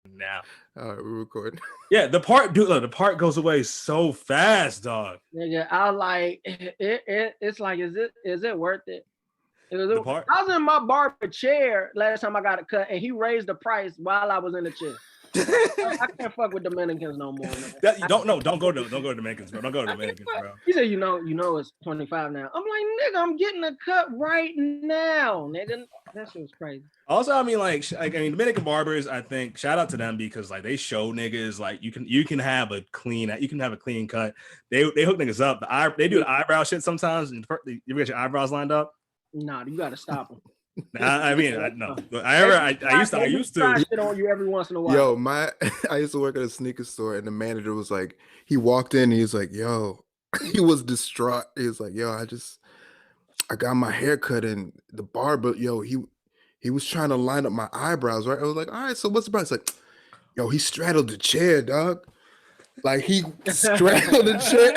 now. All right, we're recording. Yeah, the part, dude. Look, the part goes away so fast, dog. Nigga, I like it's like, is it worth it? The part. I was in my barber chair last time I got a cut, and he raised the price while I was in the chair. I can't fuck with Dominicans no more, man. You don't go to Dominicans, bro. Don't go to Dominicans, bro. He said, you know, it's 25 now. I'm like, nigga, I'm getting a cut right now, nigga. That shit was crazy. Also, I mean, Dominican barbers. I think shout out to them because like they show niggas like you can have a clean cut. They hook niggas up. They do the eyebrow shit sometimes. You ever get your eyebrows lined up? Nah, you gotta stop them. I used to. Shit on you every once in a while. Yo, I used to work at a sneaker store, and the manager was like, he walked in, and he was like, yo, he was distraught. He was like, yo, I got my hair cut, and the barber, yo, he was trying to line up my eyebrows, right? I was like, all right, so what's the price? Like, yo, he straddled the chair, dog. Like he straddled the chair.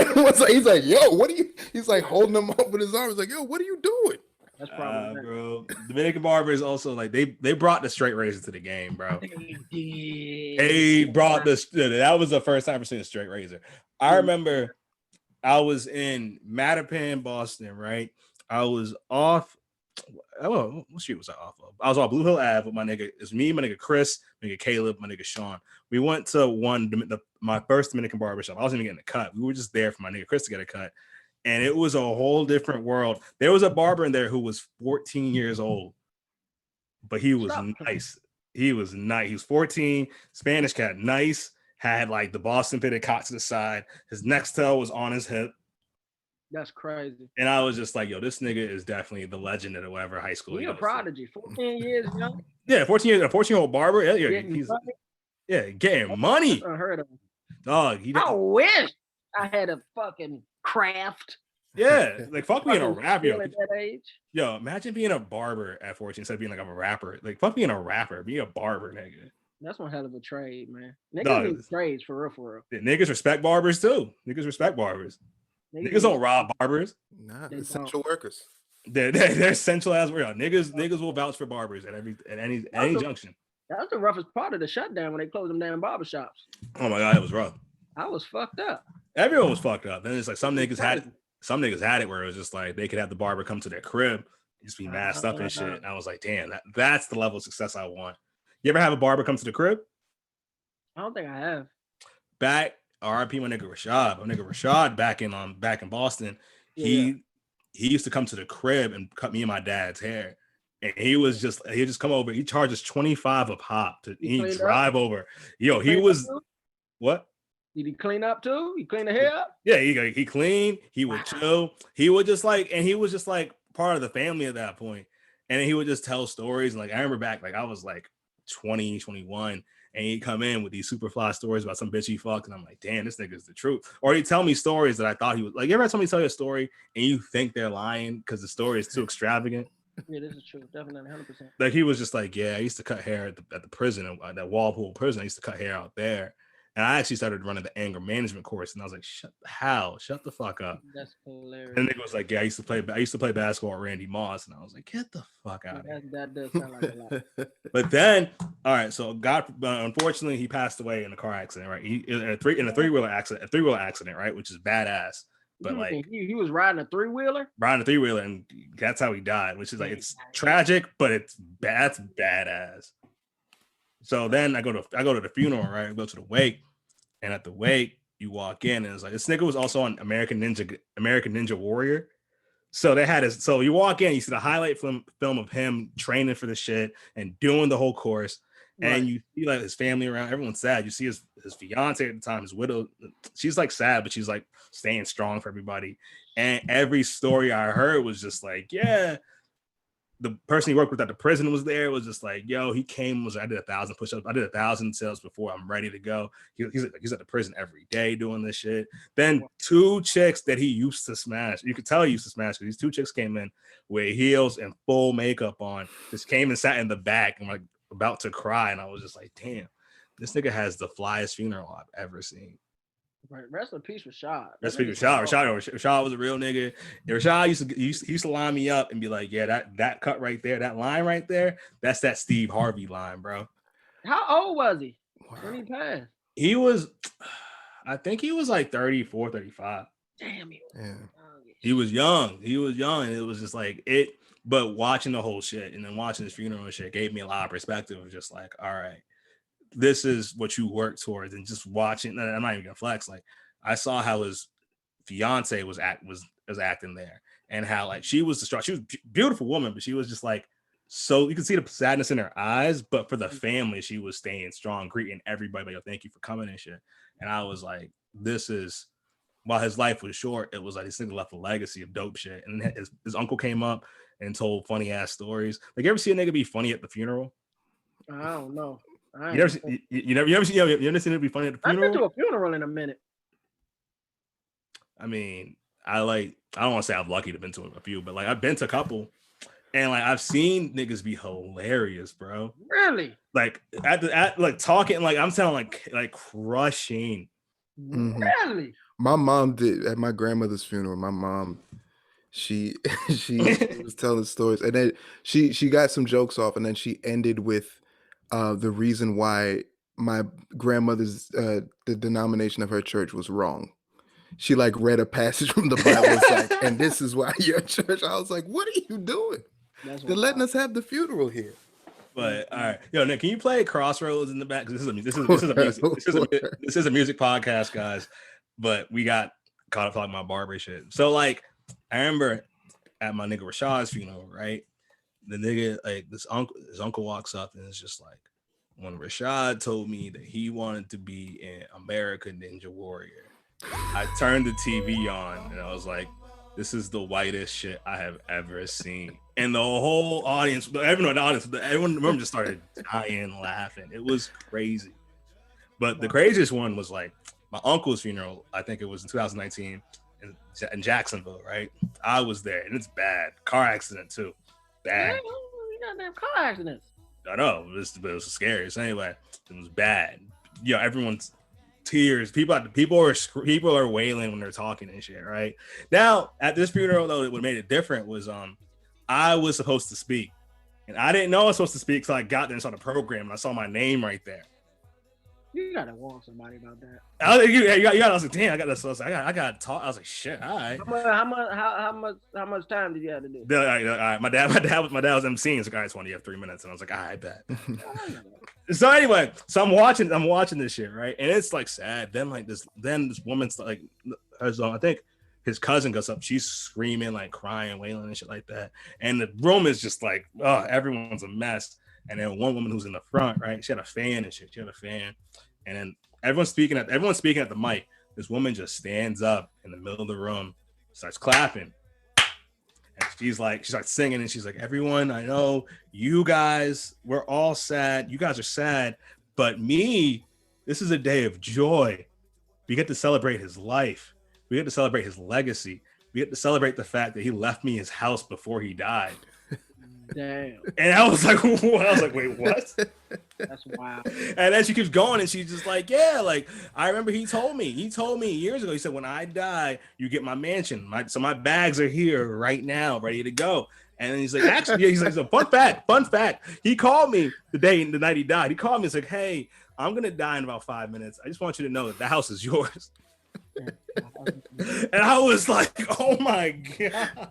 He's like, yo, what are you? He's like holding him up with his arms. Like, yo, what are you doing? That's probably bro. Dominican barbers also like they brought the straight razor to the game, bro. They brought that was the first time I've seen a straight razor. I remember I was in Mattapan, Boston, right? I was off. What street was I off of? I was on Blue Hill Ave with my nigga. It's me, my nigga Chris, my nigga Caleb, my nigga Sean. We went to my first Dominican barbershop. I wasn't even getting a cut. We were just there for my nigga Chris to get a cut. And it was a whole different world. There was a barber in there who was 14 years old, but he was nice. He was nice. He was 14, Spanish cat, nice. Had like the Boston fitted cock to the side. His next tail was on his hip. That's crazy. And I was just like, yo, this nigga is definitely the legend at whatever high school. He's a prodigy. 14 years young. Yeah, 14 years, a 14-year-old barber. Yeah, getting money. Unheard of. Dog, I wish I had a fucking craft. Yeah, like fuck being a rapper. At that age. Yo, imagine being a barber at 14 instead of being like I'm a rapper. Like fuck being a rapper, be a barber, nigga. That's one hell of a trade, man. Niggas need trades for real. Yeah, niggas respect barbers too. Niggas respect barbers. Niggas don't rob barbers. Nah, essential workers. They're essential as well. Niggas will vouch for barbers at any junction. That was the roughest part of the shutdown when they closed them damn barbershops. Oh my god, it was rough. I was fucked up. Everyone was fucked up. Then it's like some niggas had it where it was just like they could have the barber come to their crib, just be masked up and shit. And I was like, damn, that's the level of success I want. You ever have a barber come to the crib? I don't think I have. Back RIP my nigga Rashad. My nigga Rashad back in Boston. He used to come to the crib and cut me and my dad's hair. And he'd just come over. He charges $25 a pop to drive over. Yo, he was what? Did he clean up too? He clean the hair up? Yeah, he cleaned. He would chill. He was just like part of the family at that point. And then he would just tell stories. And like I remember back, like I was like 20, 21, and he'd come in with these super fly stories about some bitch he fucked. And I'm like, damn, this nigga's the truth. Or he'd tell me stories that I thought he was like, you ever had somebody tell you a story and you think they're lying because the story is too extravagant? Yeah, this is true. Definitely 100%. Like he was just like, yeah, I used to cut hair at the prison, that Walpole prison. I used to cut hair out there. And I actually started running the anger management course, and I was like, "Shut the fuck up." That's hilarious. And the nigga was like, "Yeah, I used to play basketball at Randy Moss," and I was like, "Get the fuck out of here." That does sound like a lot. But then, all right, so unfortunately, he passed away in a car accident, right? In a three-wheeler accident, right? Which is badass. But like, he was riding a three-wheeler, and that's how he died. Which is like, it's tragic, but that's badass. So then I go to the funeral, right? I go to the wake, and at the wake, you walk in, and it's like this nigga was also on American Ninja Warrior. So so you walk in, you see the highlight film of him training for the shit and doing the whole course, and you see like his family around. Everyone's sad. You see his fiance at the time, his widow. She's like sad, but she's like staying strong for everybody. And every story I heard was just like, yeah. The person he worked with at the prison was there. It was just like, yo, he came. I did 1,000 push-ups. I did 1,000 sales before I'm ready to go. He's at the prison every day doing this shit. Then 2 chicks that he used to smash. You could tell he used to smash because these 2 chicks came in with heels and full makeup on. Just came and sat in the back and like about to cry. And I was just like, damn, this nigga has the flyest funeral I've ever seen. Right. Rest in peace, Rashad. Rest in peace, Rashad. Rashad was a real nigga. And Rashad used to line me up and be like, yeah, that cut right there, that line right there, that's that Steve Harvey line, bro. How old was he? When he passed? He was, I think he was like 34, 35. Damn, he was young. He was young. And it was just like it, but watching the whole shit and then watching his funeral and shit gave me a lot of perspective of just like, all right, this is what you work towards. And just watching, I'm not even gonna flex. Like I saw how his fiance was acting there and how like she was distraught. She was a beautiful woman, but she was just like, so you can see the sadness in her eyes, but for the family, she was staying strong, greeting everybody. Like, thank you for coming and shit. And I was like, this is, while his life was short, it was like this nigga left a legacy of dope shit. And his uncle came up and told funny ass stories. Like, you ever see a nigga be funny at the funeral? I don't know. You never seen it be funny at the funeral? I've been to a funeral in a minute. I mean, I don't want to say I'm lucky to have been to a few, but like I've been to a couple. And like I've seen niggas be hilarious, bro. Really? Like at like talking, like I'm sounding like crushing. Mhm. Really? My mom did at my grandmother's funeral. My mom, she was telling stories, and then she got some jokes off, and then she ended with the reason why my grandmother's the denomination of her church was wrong. She like read a passage from the Bible. It's like, and this is why your church. I was like, what are you doing? They're letting us have the funeral here. But all right, yo, Nick, can you play Crossroads in the back? This is a music podcast, guys. But we got caught up talking about barber shit. So like, I remember at my nigga Rashad's funeral, right? The nigga, like his uncle walks up and it's just like, when Rashad told me that he wanted to be an American Ninja Warrior, I turned the TV on and I was like, this is the whitest shit I have ever seen. And the whole audience, everyone in the room just started dying laughing. It was crazy. But the craziest one was like my uncle's funeral. I think it was in 2019 in Jacksonville, right? I was there and it's bad. Car accident too. Bad. You got damn car accidents. I know, but it was scary. So anyway, it was bad. Yo, everyone's tears. People are wailing when they're talking and shit. Right now, at this funeral though, what made it different was I was supposed to speak, and I didn't know I was supposed to speak, so I got there and saw the program, and I saw my name right there. You gotta warn somebody about that. I was like, damn, I got this. So I got to talk. I was like, shit, all right. How much time did you have to do? All right. My dad was emceeing. He's like, all right, Tawanda, you have 3 minutes, and I was like, all right, bet. So anyway, so I'm watching this shit, right? And it's like sad. Then this woman's like, I think his cousin goes up, she's screaming, like crying, wailing and shit like that. And the room is just like, oh, everyone's a mess. And then one woman who's in the front, right? She had a fan and shit. And then everyone's speaking at the mic. This woman just stands up in the middle of the room, starts clapping. And she starts singing, and she's like, everyone, I know you guys, we're all sad. You guys are sad, but me, this is a day of joy. We get to celebrate his life. We get to celebrate his legacy. We get to celebrate the fact that he left me his house before he died. Damn. And I was like, wait, what? That's wild. And then she keeps going, and she's just like, yeah, like I remember he told me years ago, he said, when I die, you get my mansion. So my bags are here right now, ready to go. And then he's like, actually, he's like, fun fact. He called me the night he died. He called me. He's like, hey, I'm gonna die in about 5 minutes. I just want you to know that the house is yours. And I was like, oh my god.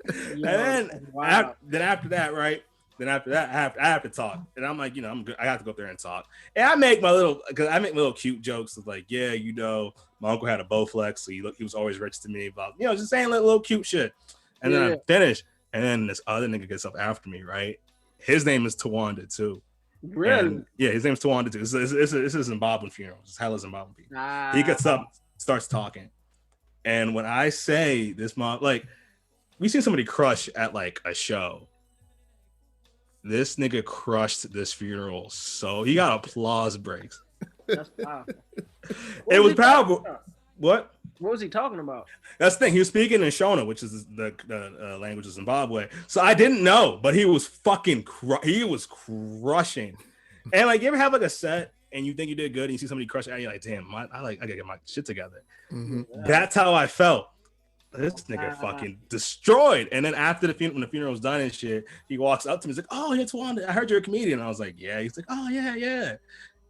And then after that, right? Then after that, I have to talk, and I'm like, I'm good. I have to go up there and talk, and I make little cute jokes of like, yeah, my uncle had a Bowflex, so he was always rich to me, about just saying little cute shit. And then I finish, and then this other nigga gets up after me, right? His name is Tawanda too. Really? And, yeah, his name's Tawanda too. This is a Zimbabwean funeral. It's hella Zimbabwean people. He gets up, starts talking, and when I say this, like, we seen somebody crush at like a show. This nigga crushed this funeral, so he got applause breaks. That's powerful. It was powerful. What? What was he talking about? That's the thing. He was speaking in Shona, which is the language of Zimbabwe. So I didn't know, but he was fucking he was crushing. And like, you ever have like a set and you think you did good and you see somebody crush it, and you're like, damn, I gotta get my shit together. Mm-hmm. That's how I felt. This nigga fucking destroyed. And then after when the funeral was done and shit, he walks up to me. He's like, oh, yeah, Tawanda, I heard you're a comedian. And I was like, yeah. He's like, oh, yeah.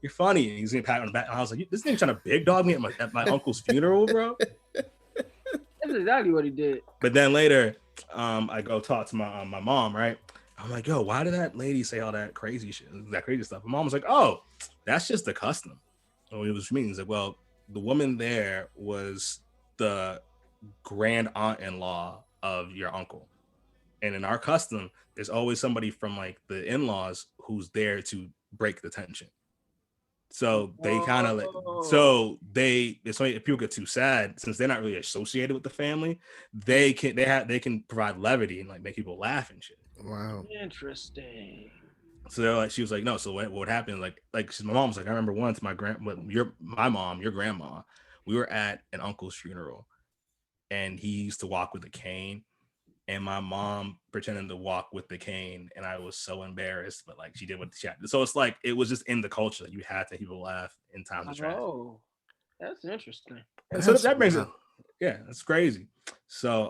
you're funny. And he's getting pat on the back. And I was like, this nigga trying to big dog me at my uncle's funeral, bro. That's exactly what he did. But then later, I go talk to my mom, right? I'm like, yo, why did that lady say all that crazy shit, that crazy stuff? My mom was like, oh, that's just the custom. Oh, it was means like, well, the woman there was the grand aunt-in-law of your uncle. And in our custom, there's always somebody from like the in-laws who's there to break the tension. So they kind of like, so if people get too sad, since they're not really associated with the family, they can provide levity and like make people laugh and shit. Wow. Interesting. So they're like, she was like, no. So what happened? Like my mom was like, I remember once my mom, your grandma, we were at an uncle's funeral, and he used to walk with a cane, and my mom pretended to walk with the cane, and I was so embarrassed, but like she did what she had. So it's like it was just in the culture that you had to people laugh in times of tragedy. Oh, that's interesting. And so that brings it, yeah, that's crazy. So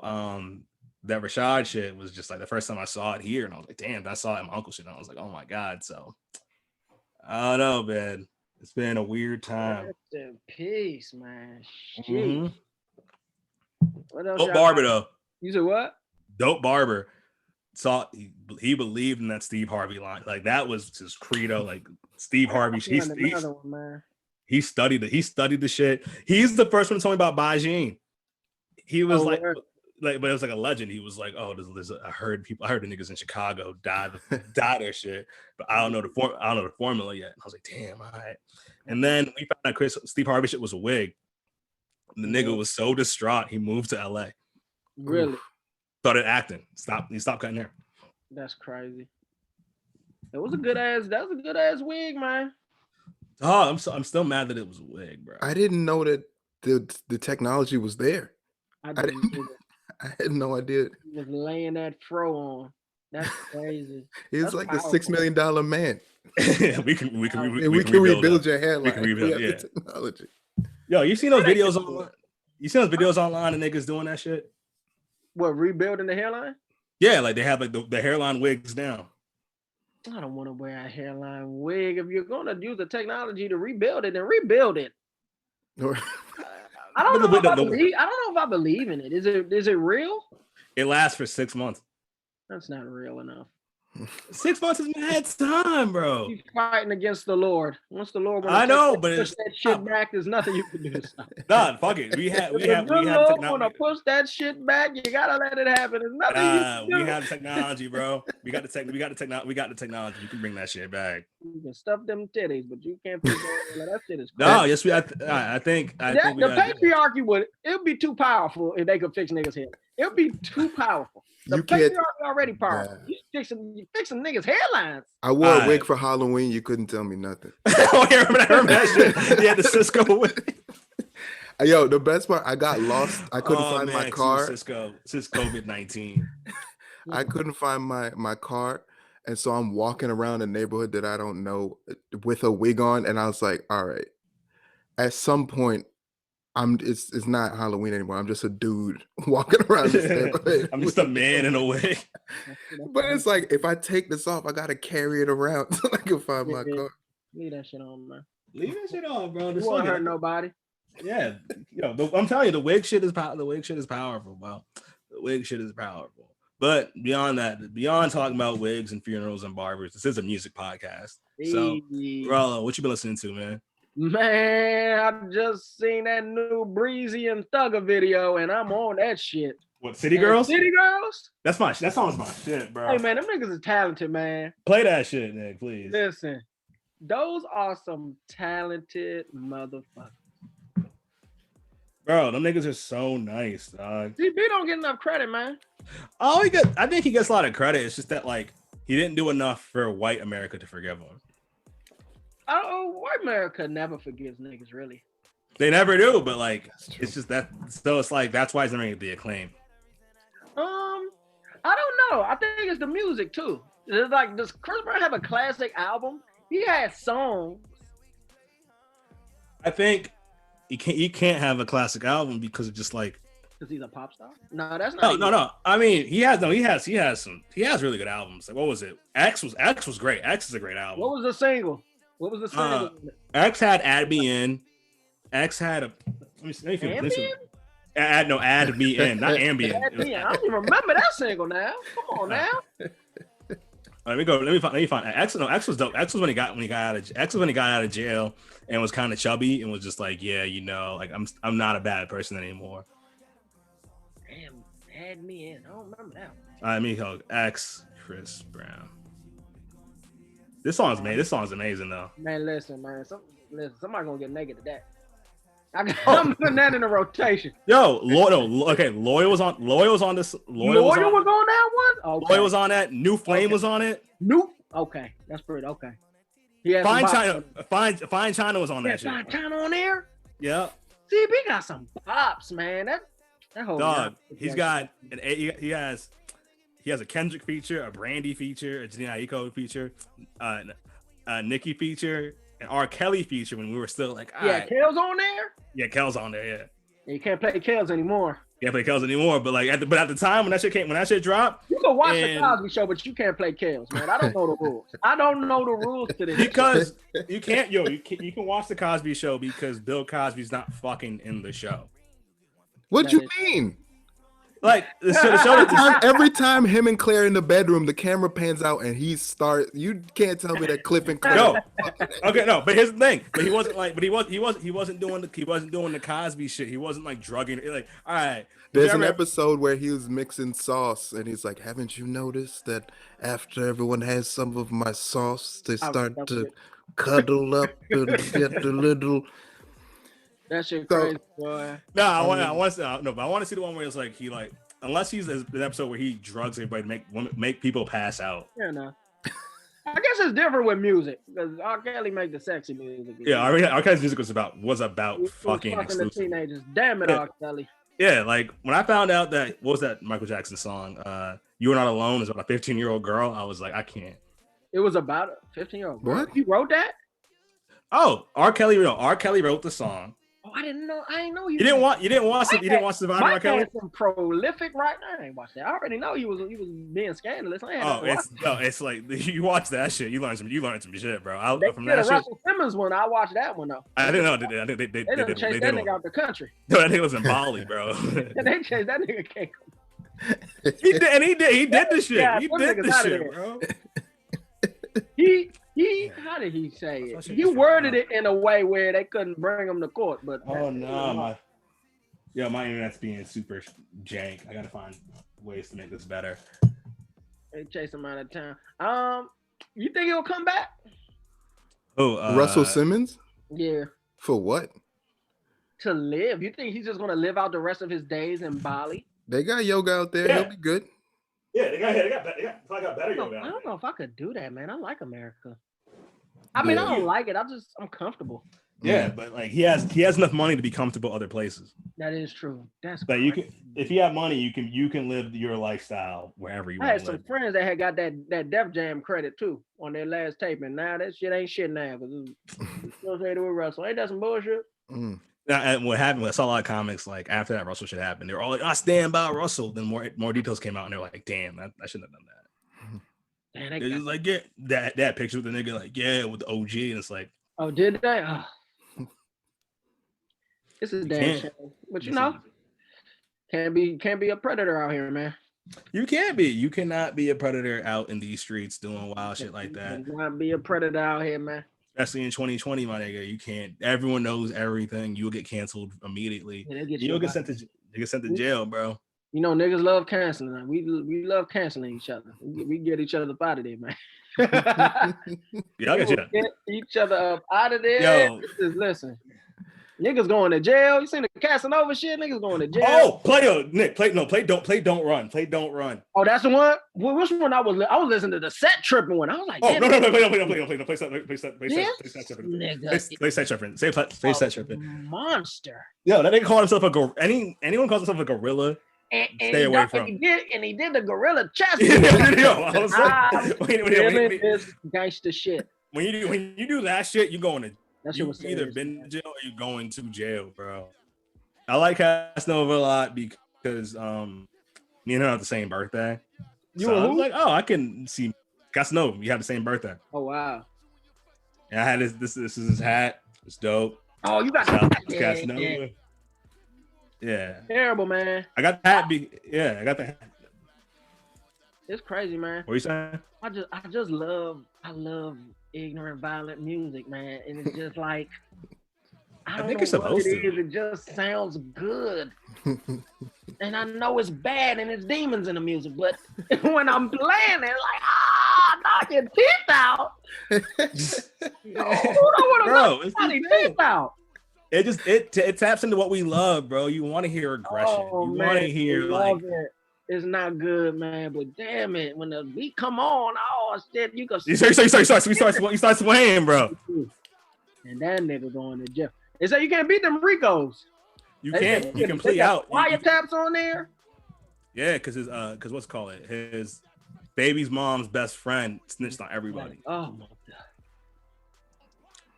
that Rashad shit was just like the first time I saw it here, and I was like, damn, I saw it in my uncle shit, and I was like, oh my god. So I don't know, man. It's been a weird time. Rest in peace, man. Mm-hmm. What else? Dope barber though. You said what? Dope barber. He believed in that Steve Harvey line. Like that was his credo. Like Steve Harvey, he studied it. He studied the shit. He's the first one to tell me about Bajin. He was but it was like a legend. He was like, oh, I heard the niggas in Chicago die their shit, but I don't know the formula yet. And I was like, damn, all right. And then we found out Steve Harvey shit was a wig. And the nigga was so distraught, he moved to LA. Really? Started acting. He stopped cutting hair. That's crazy. That was a good ass wig, man. Oh, I'm still mad that it was a wig, bro. I didn't know that the technology was there. I had no idea. He was laying that fro on. That's crazy. He's like powerful. The $6 million man. we can rebuild your hairline. We can rebuild, the technology. Yo, you seen those videos online? You seen those videos online of niggas doing that shit? What, rebuilding the hairline? Yeah, like they have like the hairline wigs down. I don't want to wear a hairline wig. If you're gonna use the technology to rebuild it, then rebuild it. I don't know if I believe in it. Is it real? It lasts for 6 months. That's not real enough. 6 months is mad time, bro. He's fighting against the Lord. Once the Lord, I know, but push that shit back. There's nothing you can do to stop it. Nah, fuck it. We have want to push that shit back. You gotta let it happen. There's nothing you can do. We have the technology, bro. We got the technology. You can bring that shit back. You can stuff them titties, but you can't put that shit is crazy. No, yes, I think the patriarchy would be too powerful if they could fix niggas' head. It would be too powerful. The patriarchy already powerful. You fixing niggas' hairlines. I wore a wig for Halloween. You couldn't tell me nothing. Oh, I remember that shit. He had the Cisco wig. Yo, the best part, I got lost. I couldn't find my car. Cisco COVID-19. I couldn't find my car. And so I'm walking around a neighborhood that I don't know with a wig on. And I was like, all right, at some point, it's not Halloween anymore. I'm just a dude walking around this neighborhood. I'm just a man in a wig. But it's like, if I take this off, I gotta carry it around so I can find my car. Leave that shit on, man. Leave that shit on, bro. You won't hurt nobody. Yeah, I'm telling you, the wig shit is powerful. The wig shit is powerful, bro. The wig shit is powerful. But beyond that, beyond talking about wigs and funerals and barbers, this is a music podcast. So, Rallo, what you been listening to, man? Man, I just seen that new Breezy and Thugger video, and I'm on that shit. What, City Girls? City Girls? That song's my shit, bro. Hey, man, them niggas is talented, man. Play that shit, Nick, please. Listen, those are some talented motherfuckers. Bro, them niggas are so nice, dog. CB don't get enough credit, man. Oh, I think he gets a lot of credit. It's just that, like, he didn't do enough for white America to forgive him. White America never forgives niggas, really. They never do, but like it's just that. So it's like that's why he's never gonna get the acclaim. I don't know. I think it's the music too. It's like, does Chris Brown have a classic album? He has songs. I think he can't have a classic album because it's just like. Because he's a pop star? No, that's not. No. I mean, he has really good albums. Like, what was it? X was great. X is a great album. What was the single? What was the single? X had Add Me In. X had a. Let me add Me In, not Ambient. I don't even remember that single now. Come on now. Let me find X. No, X was dope. X was when he got out of jail and was kind of chubby and was just like, yeah, you know, like I'm not a bad person anymore. Damn, Add Me In. I don't remember that. I mean, X Chris Brown. This song's amazing though. Man, listen, somebody gonna get naked to that. I'm putting that in the rotation. Yo, Loyal was on this. Loyal was on that one. Okay. Loyal was on that. New Flame was on it. Okay, that's pretty okay. Fine China was on that shit. Fine China on there. Yeah. CB got some pops, man. That whole dog. He has a Kendrick feature, a Brandy feature, a Jhené Aiko feature, a Nicki feature, an R. Kelly feature when we were still like, right. Kel's on there. Yeah, Kel's on there. Yeah. You can't play Kel's anymore. Can't play Kel's anymore. But like, at the time when that shit dropped, you can watch the Cosby Show, but you can't play Kel's, man. I don't know the rules. I don't know the rules to this. Because you can't, you can watch the Cosby Show because Bill Cosby's not fucking in the show. What you mean? Like the show every time him and Claire in the bedroom, the camera pans out and he starts. You can't tell me that Cliff and Claire. No, okay, no. But here's the thing. But he wasn't doing the Cosby shit. He wasn't like drugging. Like, all right. There's an episode where he was mixing sauce and he's like, "Haven't you noticed that after everyone has some of my sauce, they start to cuddle up and get a little." That shit crazy, boy. No, I want to see the one where it's like unless he's an episode where he drugs everybody to make people pass out. Yeah, no. I guess it's different with music because R. Kelly make the sexy music. Yeah, R. Kelly's music was about fucking exclusive. The teenagers. Damn it, R. Kelly. Yeah, like when I found out that what was that Michael Jackson song? "You Were Not Alone" is about a 15-year-old girl. I was like, I can't. It was about a 15-year-old girl. What? He wrote that? Oh, R. Kelly wrote the song. Oh, I didn't know. I didn't know you. You didn't watch Surviving R. Kelly? Some prolific right now. I ain't watched that. I already know he was being scandalous. It's like you watch that shit. You learn some shit, bro. From that Russell Simmons one. I watched that one though. I didn't know. They didn't chase that nigga out the country. No, that nigga was in Bali, bro. They chased that nigga. Can't come. He did the shit. Yeah, he did the shit, bro. How did he say it? He worded it in a way where they couldn't bring him to court. But oh no, my internet's being super jank. I gotta find ways to make this better. They chase him out of town. You think he'll come back? Oh, Russell Simmons? Yeah. For what? To live. You think he's just gonna live out the rest of his days in Bali? They got yoga out there. He'll be good. Yeah, they got better yoga. I don't know if I could do that, man. I like America. I mean, I don't like it. I'm comfortable. Yeah, but like he has enough money to be comfortable other places. That is true. That's but you can, if you have money, you can live your lifestyle wherever you want. I had some friends that had got that Def Jam credit too on their last tape, and now that shit ain't shit now because it's associated with Russell. Ain't that some bullshit? Now, and what happened? I saw a lot of comics like after that Russell shit happened. They were all like, "I stand by Russell." Then more details came out, and they're like, "Damn, I shouldn't have done that." Man, it's just like, yeah, that picture with the nigga, like, yeah, with the OG, and it's like, oh, did they? Oh. It's a damn shame, but you know, can't be a predator out here, man. You can't be. You cannot be a predator out in these streets doing wild shit like that. You cannot be a predator out here, man. Especially in 2020, my nigga. You can't. Everyone knows everything. You'll get canceled immediately. Yeah, you'll get sent to jail, bro. You know, niggas love canceling. We love canceling each other. We get each other up out of there, man. Yeah, I get you. Get each other up out of there. Yo. Listen, niggas going to jail. You seen the Casanova shit? Niggas going to jail. Oh, don't run. Oh, that's the one. Well, which one I was listening to the set tripping one. I was like, oh no, play set tripping. Say set tripping. Monster. Yo, that nigga called himself anyone calls himself a gorilla. Stay away from. He did the gorilla chest. Wait. This gangster shit. When you do that shit, you going to. You either been to jail or you going to jail, bro. I like Casanova a lot because me and her have the same birthday. I was like, oh, I can see Casanova. You have the same birthday. Oh wow. And I had this is his hat. It's dope. Oh, you got that. Yeah. Terrible, man. I got the hat. I got the hat. It's crazy, man. What are you saying? I love ignorant, violent music, man. And it's just like, I think know it's supposed what it to. is. It just sounds good. And I know it's bad and it's demons in the music, but when I'm playing it, like, knock your teeth out. Who don't want to knock somebody's teeth out? It taps into what we love, bro. You want to hear aggression. You want to hear like it's not good, man. But damn it, when the beat come on, oh shit, you can. You start swaying, bro. And that nigga going to jail. They say you can't beat them Ricos. You can't. You can play out. Wiretaps on there. Yeah, because what's called it? His baby's mom's best friend snitched on everybody. Oh my god,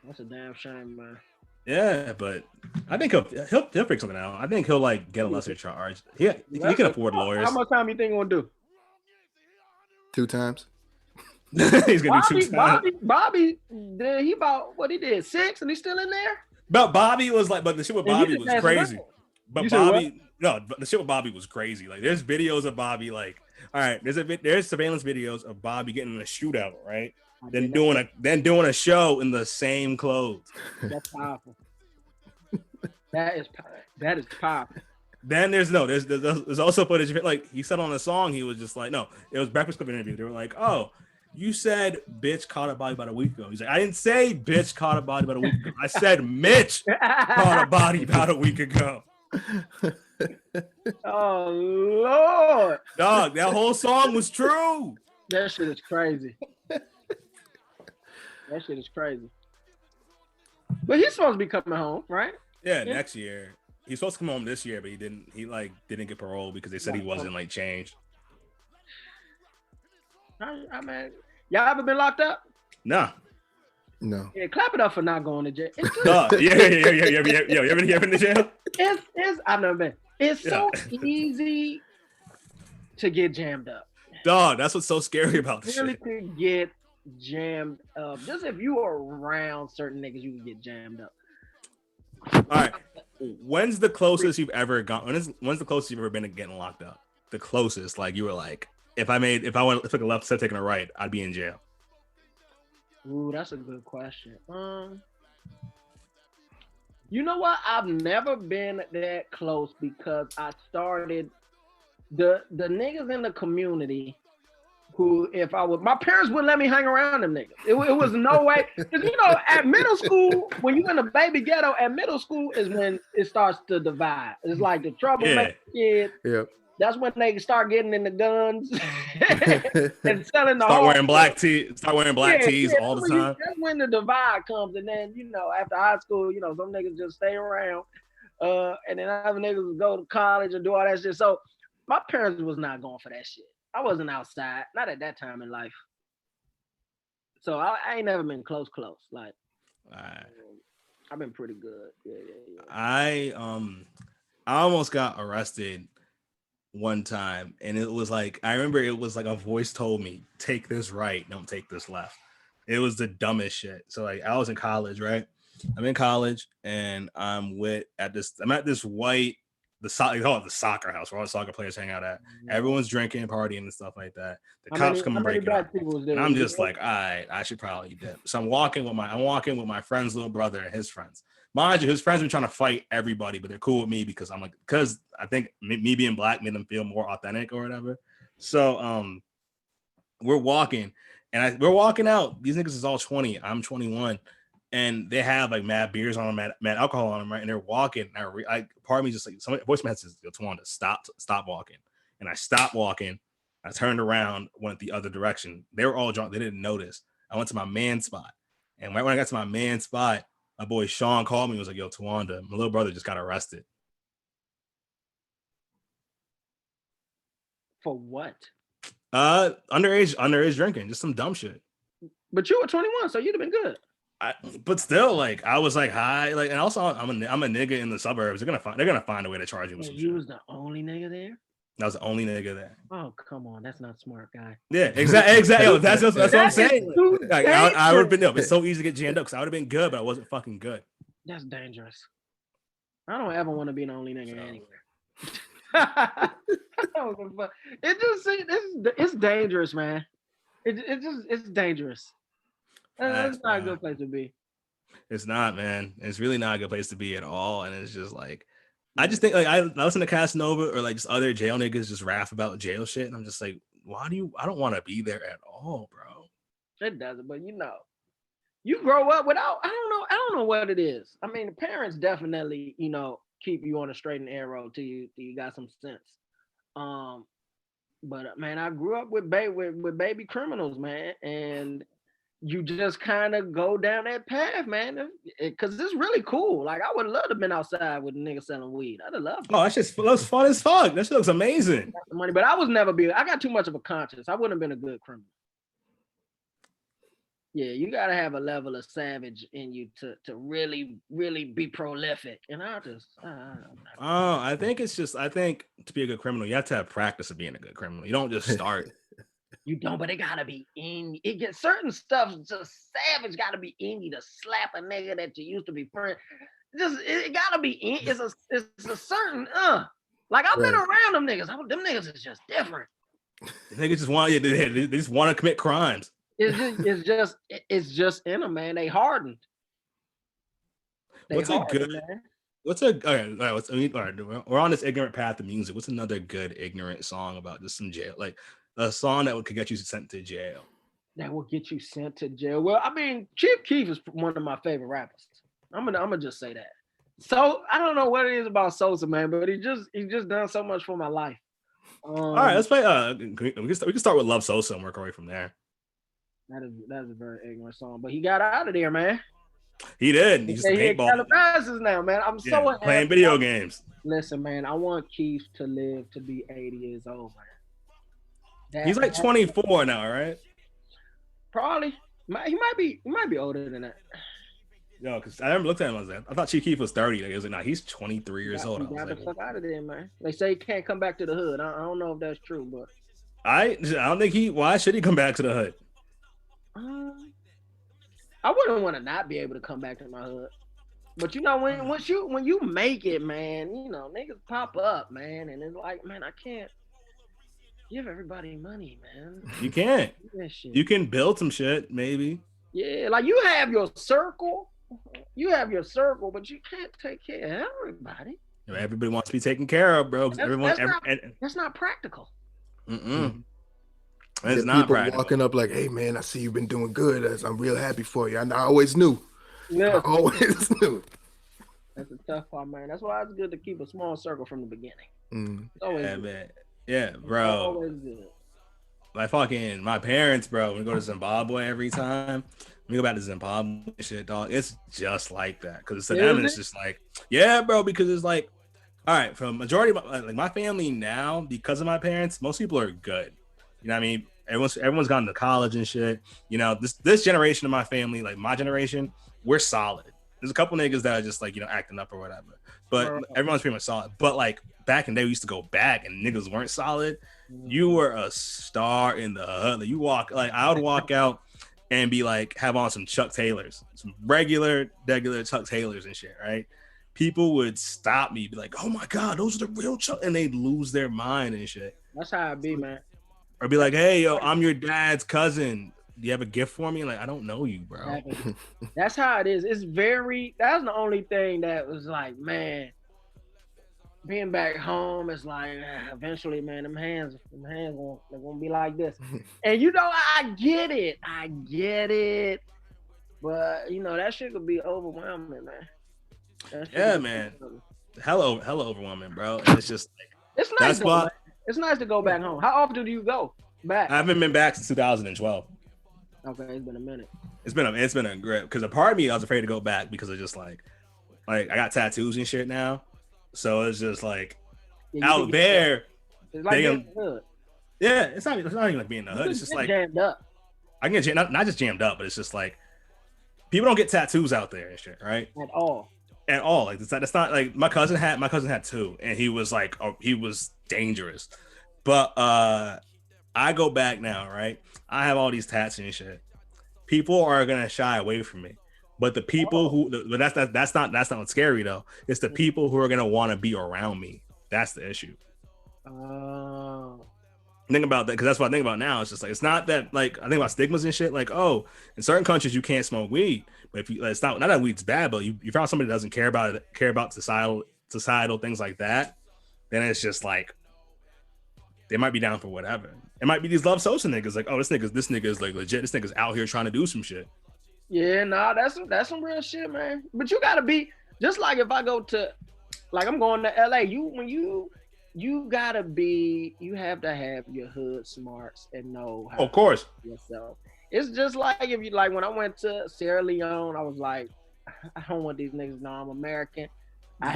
that's a damn shame, man. Yeah, but I think he'll figure something out. I think he'll like get a lesser charge. He can afford lawyers. How much time you think he's gonna do? 2 times. He's gonna do 2 times. Bobby, he about what he did 6, and he's still in there. But Bobby was like, but the shit with Bobby was crazy. But Bobby, the shit with Bobby was crazy. Like, there's videos of Bobby, like, all right, there's surveillance videos of Bobby getting in a shootout, right? Then doing a show in the same clothes. That's powerful. that is powerful. Then there's also footage of it. Like, he said on the song, he was just like, no, it was Breakfast Club interview. They were like, oh, you said bitch caught a body about a week ago. He's like, I didn't say bitch caught a body about a week ago. I said Mitch caught a body about a week ago. Oh Lord, dog, that whole song was true. That shit is crazy. That shit is crazy. But he's supposed to be coming home, right? Yeah, next year. He's supposed to come home this year, but he didn't. He didn't get parole because they said he wasn't like changed. I mean, y'all ever been locked up? Nah. No. Yeah, clap it up for not going to jail. Yeah. You ever been to jail? I've never been. It's so easy to get jammed up. Dog, that's what's so scary about this really shit. To get jammed up. Just if you are around certain niggas, you can get jammed up. All right. When's the closest you've ever gone? When's the closest you've ever been to getting locked up? The closest, like you were like, if I took a left instead of taking a right, I'd be in jail. Ooh, that's a good question. You know what? I've never been that close because I started the niggas in the community who, if I would, my parents wouldn't let me hang around them niggas. It was no way. Because, you know, at middle school, when you in the baby ghetto, at middle school is when it starts to divide. It's like the troublemaker kid. Yep. That's when they start getting in the guns and selling the Start wearing black tees all the time. That's when the divide comes. And then, you know, after high school, you know, some niggas just stay around. And then other niggas go to college and do all that shit. So my parents was not going for that shit. I wasn't outside, not at that time in life. So I ain't never been close. Like, I've been pretty good. Yeah. I almost got arrested one time, and it was like, I remember it was like a voice told me, take this right, don't take this left. It was the dumbest shit. So like, I was in college, right? I'm in college, and I'm at this white, they call it the soccer house where all the soccer players hang out at. Everyone's drinking, partying, and stuff like that. The cops come and break it up. And I'm just like, all right, I should probably dip. So I'm walking with my friend's little brother and his friends. Mind you, his friends been trying to fight everybody, but they're cool with me because I think me being black made them feel more authentic or whatever. So we're walking, and we're walking out. These niggas is all 20. I'm 21. And they have like mad beers on them, mad alcohol on them, right? And they're walking. And part of me just like, somebody voice message says, Tawanda, stop walking. And I stopped walking. I turned around, went the other direction. They were all drunk. They didn't notice. I went to my man spot. And right when I got to my man spot, my boy Sean called me and was like, yo, Tawanda, my little brother just got arrested. For what? Underage drinking, just some dumb shit. But you were 21, so you'd have been good. But still, like, I was like high, like, and also I'm a nigga in the suburbs. They're gonna find a way to charge you with some you shit. was the only nigga there? I was the only nigga there. Oh, come on, that's not smart, guy. Yeah, exactly. Yo, that's what I'm saying. Like, I would have been no. It's so easy to get jammed up because I would have been good, but I wasn't fucking good. That's dangerous. I don't ever want to be the only nigga anywhere. It just it's dangerous, man. It's dangerous. It's not a good place to be. It's not, man. It's really not a good place to be at all. And it's just like, I just think like I listen to Casanova or like just other jail niggas just rap about jail shit, and I'm just like, I don't want to be there at all, bro. It doesn't, but you grow up without. I don't know what it is. I mean, the parents definitely, keep you on a straight and narrow till you got some sense. But man, I grew up with baby criminals, man, and you just kind of go down that path, man, because it's really cool. Like, I would love to have been outside with a nigga selling weed. I'd have loved it. Oh, that looks fun as fuck. That shit looks amazing. Money, but I got too much of a conscience. I wouldn't have been a good criminal. Yeah, you gotta have a level of savage in you to really, really be prolific. And I think to be a good criminal, you have to have practice of being a good criminal. You don't just start. You don't, but it gotta be in. It gets certain stuff. Just savage gotta be in you to slap a nigga that you used to be friends. It gotta be in. It's a certain Like, I've been around them niggas. Them niggas is just different. Niggas just want they just want to commit crimes. It's just in them, man. They hardened. What's a good? All right, we're on this ignorant path of music. What's another good ignorant song about just some jail? Like a song that could get you sent to jail. That will get you sent to jail. Well, I mean, Chief Keef is one of my favorite rappers. I'm gonna just say that. So I don't know what it is about Sosa, man, but he just done so much for my life. All right, let's play. We can start with Love Sosa and work our way from there. That's a very ignorant song, but he got out of there, man. He did. He just paintball now, man. I'm so happy. Playing video games. Listen, man, I want Keith to live to be 80 years old, man. He's like 24 now, right? Probably. He might be older than that. No, because I never looked at him. I thought Chief Keef was 30. Like, I was like, nah, he's 23 years old. He got the fuck out of there, man. They say he can't come back to the hood. I don't know if that's true, but I don't think why should he come back to the hood? I wouldn't want to not be able to come back to my hood. But when you make it, man, niggas pop up, man, and it's like, man, I can't give everybody money, man. You can't. You can build some shit, maybe. Yeah, like you have your circle, but you can't take care of everybody. Everybody wants to be taken care of, bro. That's not practical. It's not practical. Walking up like, hey man, I see you've been doing good. I'm real happy for you. I always knew. Yeah. I always knew. That's a tough part, man. That's why it's good to keep a small circle from the beginning. It's always good. Man. Yeah, bro. It's always good. My parents, bro, we go to Zimbabwe every time. We go back to Zimbabwe shit, dog. It's just like that. Because to them, it's just like, yeah, bro, because it's like, all right, for a majority of my family now, because of my parents, most people are good. You know what I mean? Everyone's gone to college and shit. This generation of my family, like my generation, we're solid. There's a couple niggas that are just like, acting up or whatever. But everyone's pretty much solid. But like back in the day, we used to go back and niggas weren't solid. You were a star in the hood. Like, I would walk out and be like, have on some Chuck Taylors, some regular Chuck Taylors and shit, right? People would stop me, be like, oh my God, those are the real Chuck, and they'd lose their mind and shit. That's how it be, man. Or be like, hey, yo, I'm your dad's cousin. Do you have a gift for me? Like, I don't know you, bro. That's how it is. That's the only thing that was like, man, being back home is like, eventually, man, them hands they're gonna be like this. And I get it. But that shit could be overwhelming, man. Yeah, man. Hella overwhelming, bro. And it's just like, it's nice. It's nice to go back home. How often do you go back? I haven't been back since 2012. Okay, it's been a minute. It's been a grip, because a part of me, I was afraid to go back because of just like I got tattoos and shit now, so it's just like out there. It's like being in the hood. Yeah, it's not even like being in the hood. It's just like jammed up. I can get not just jammed up, but it's just like people don't get tattoos out there and shit, right? At all. at all. Like that's not like my cousin had two, and he was like he was dangerous. But I go back now, right? I have all these tats and shit. People are gonna shy away from me. But the people but that's not what's scary though. It's the people who are gonna want to be around me. That's the issue. Think about that, because that's what I think about now. It's just like, it's not that, like, I think about stigmas and shit. Like, oh, in certain countries you can't smoke weed, but if you, it's not that weed's bad, but you found somebody that doesn't care about societal things like that, then it's just like they might be down for whatever. It might be these love social niggas, like, oh, this nigga is like legit. This nigga's out here trying to do some shit. Yeah, nah, that's some real shit, man. But you gotta be just like, if I go to, like, I'm going to LA. You gotta be, you have to have your hood smarts and know how of course to yourself. It's just like, if you, like, when I went to Sierra Leone, I was like, I don't want these niggas to know I'm American.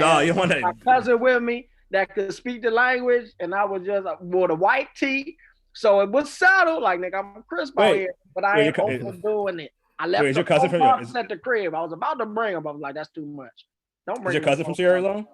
No, you want my cousin with me that could speak the language, and I was just wore the white tee, so it was subtle. Like, nigga, I'm crisp out here, but I ain't overdoing it. I left your cousin from at the crib. I was about to bring him. I was like, that's too much. Don't bring. Is your cousin from Sierra Leone?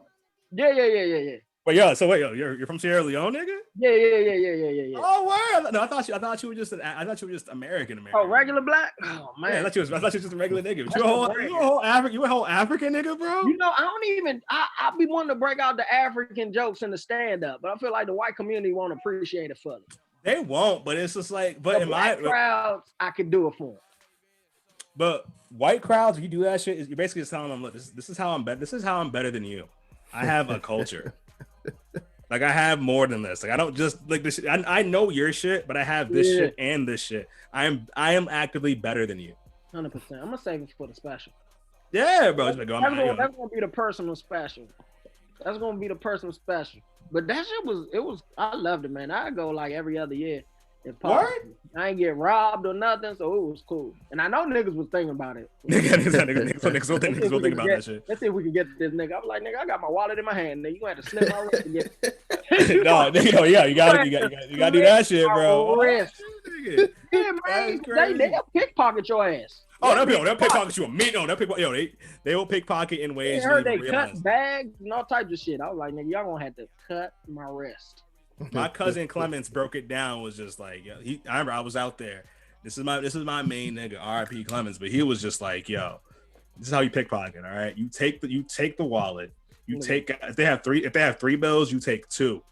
Yeah. Wait, you're from Sierra Leone, nigga? Yeah. Oh, wow. No, I thought you were just American. Oh, regular black? Oh man, yeah, I thought you was just a regular nigga. But you a whole African nigga, bro. You know, I be wanting to break out the African jokes in the stand up, but I feel like the white community won't appreciate it for them. They won't, but it's just like, but the in black my crowds, I could do it for them. But white crowds, if you do that shit, you're basically just telling them, look, this is how I'm better. This is how I'm better than you. I have a culture. Like, I have more than this. Like, I don't just like this. I know your shit, but I have this shit and this shit. I am actively better than you. 100%. I'm gonna save it for the special. Yeah, bro. That's gonna be the personal special. That's gonna be the personal special. But that shit was. I loved it, man. I go like every other year. I ain't get robbed or nothing, so it was cool. And I know niggas was thinking about it. Niggas will think about that shit. Let's see if we can get this nigga. I'm like, nigga, I got my wallet in my hand. Nigga, you gonna have to slip my wrist to get it. No, nigga, yeah, you gotta do that shit, bro. Yeah, man, they'll pickpocket your ass. Oh, they'll pickpocket you a meat. No, they will pickpocket in ways. I heard they cut bags and all types of shit. I was like, nigga, y'all gonna have to cut my wrist. My cousin Clements broke it down. Was just like, yo, I remember I was out there. This is my main nigga, R.I.P. Clements. But he was just like, yo, this is how you pickpocket. All right, you take the wallet. You take, if they have three bills, you take two.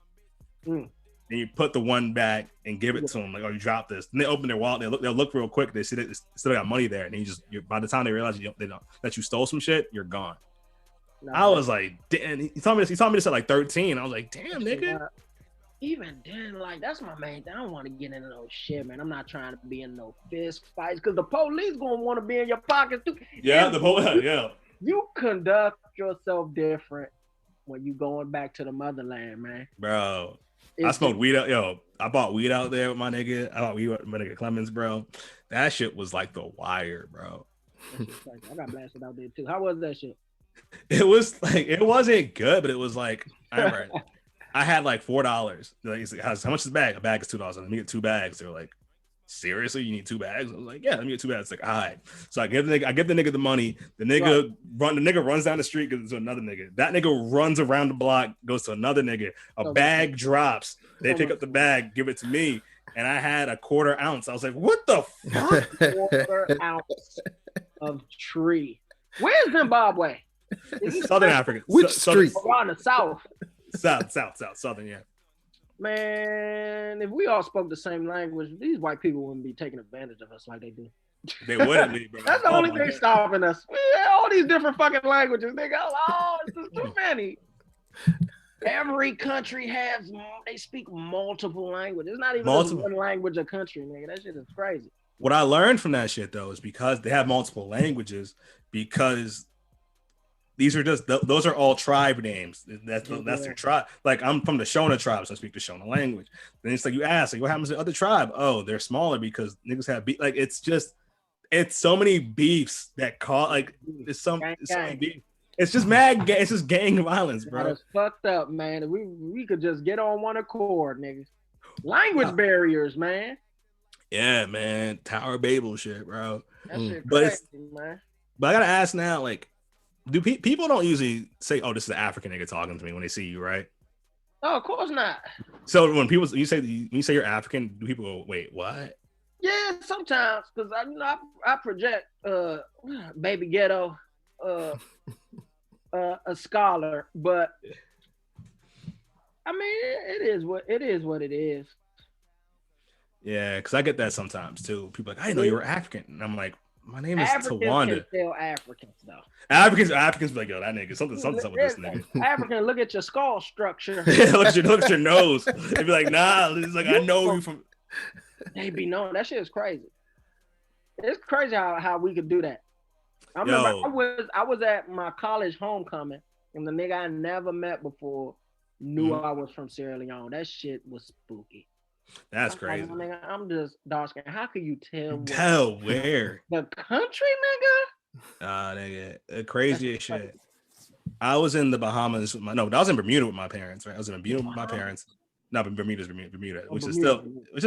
And you put the one back and give it to them. Like, oh, you dropped this. And they open their wallet. They'll look real quick. They see that they still got money there. And by the time they realize that you stole some shit, you're gone. No, I was like, damn. He told me this at like 13. I was like, damn, nigga. Even then, like, that's my main thing. I don't want to get into no shit, man. I'm not trying to be in no fist fights, because the police gonna want to be in your pockets too. Yeah, the police. Yeah. You conduct yourself different when you going back to the motherland, man. Bro, I smoked weed out. Yo, I bought weed out there with my nigga. I bought weed with my nigga Clemens, bro. That shit was like the wire, bro. I got blasted out there too. How was that shit? It was like, it wasn't good, but it was like, I remember. I had like $4. Like, how much is a bag? A bag is $2. Let me get 2 bags. They were like, seriously, you need 2 bags? I was like, yeah, let me get 2 bags. It's like, all right. So I give the nigga the money. The nigga runs down the street, goes to another nigga. That nigga runs around the block, goes to another nigga. A bag drops. They pick up the bag, give it to me, and I had a 1/4 ounce. I was like, what the fuck? 1/4 ounce of tree. Where's Zimbabwe? Southern Africa. Which street? Around the south. Southern, yeah. Man, if we all spoke the same language, these white people wouldn't be taking advantage of us like they do. They wouldn't be, bro. That's the only thing stopping us. We have all these different fucking languages. They go, oh, it's just too many. Every country they speak multiple languages. It's not even one language a country, nigga. That shit is crazy. What I learned from that shit, though, is because they have multiple languages, because those are all tribe names. That's their tribe. Like, I'm from the Shona tribe, so I speak the Shona language. Then it's like, you ask, like, what happens to the other tribe? Oh, they're smaller because niggas have beef. Like, it's so many beefs that call, like, it's so many beefs. It's just it's just gang violence, bro. That's fucked up, man. We could just get on one accord, niggas. Language barriers, man. Yeah, man. Tower of Babel shit, bro. That shit crazy, man. But I gotta ask now, like, Do people don't usually say, "Oh, this is the African nigga talking to me" when they see you, right? No, of course not. So when you say you're African, do people go, "Wait, what?" Yeah, sometimes because I project baby ghetto, a scholar, but I mean it is what it is. Yeah, because I get that sometimes too. People are like, I didn't know you were African, and I'm like, my name is Africans Tawanda. can tell Africans though. Africans be like, yo, that nigga, something's up with this nigga. African, look at your skull structure. look at your nose. They be like, nah, it's like I know you from. They be knowing that shit is crazy. It's crazy how we could do that. I remember I was at my college homecoming, and the nigga I never met before knew I was from Sierra Leone. That shit was spooky. That's crazy. Like, nigga, I'm just dark skinned. How could you tell? Tell where? The country, nigga. Nigga, crazy as shit. I was in the Bahamas. I was in Bermuda with my parents. Right, I was in Bermuda with my parents. No, but Bermuda, which is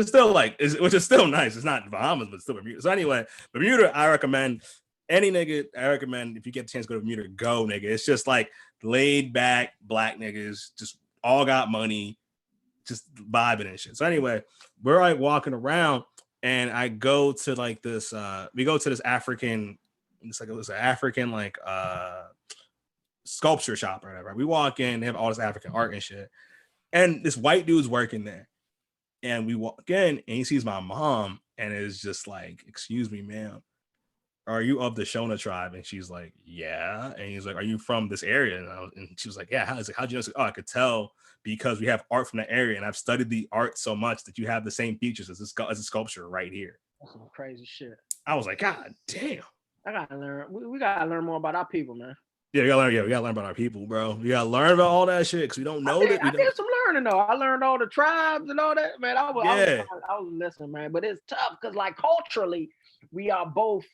still nice. It's not Bahamas, but still Bermuda. So anyway, Bermuda, I recommend any nigga. I recommend if you get the chance to go to Bermuda, go, nigga. It's just like laid back black niggas, just all got money, just vibing and shit. So anyway, we're like walking around, and I go to like this. We go to this African. It was an African like sculpture shop or whatever. We walk in, they have all this African art and shit. And this white dude's working there. And we walk in and he sees my mom and is just like, excuse me, ma'am, are you of the Shona tribe? And she's like, yeah. And he's like, are you from this area? And she was like, yeah. How'd you know? Like, oh, I could tell because we have art from the area and I've studied the art so much that you have the same features as a sculpture right here. That's some crazy shit. I was like, God damn. I gotta learn. We gotta learn more about our people, man. Yeah, we gotta learn about our people, bro. We gotta learn about all that shit because we don't know that. I did some learning though. I learned all the tribes and all that, man. I was listening, man. But it's tough because, like, culturally, we are both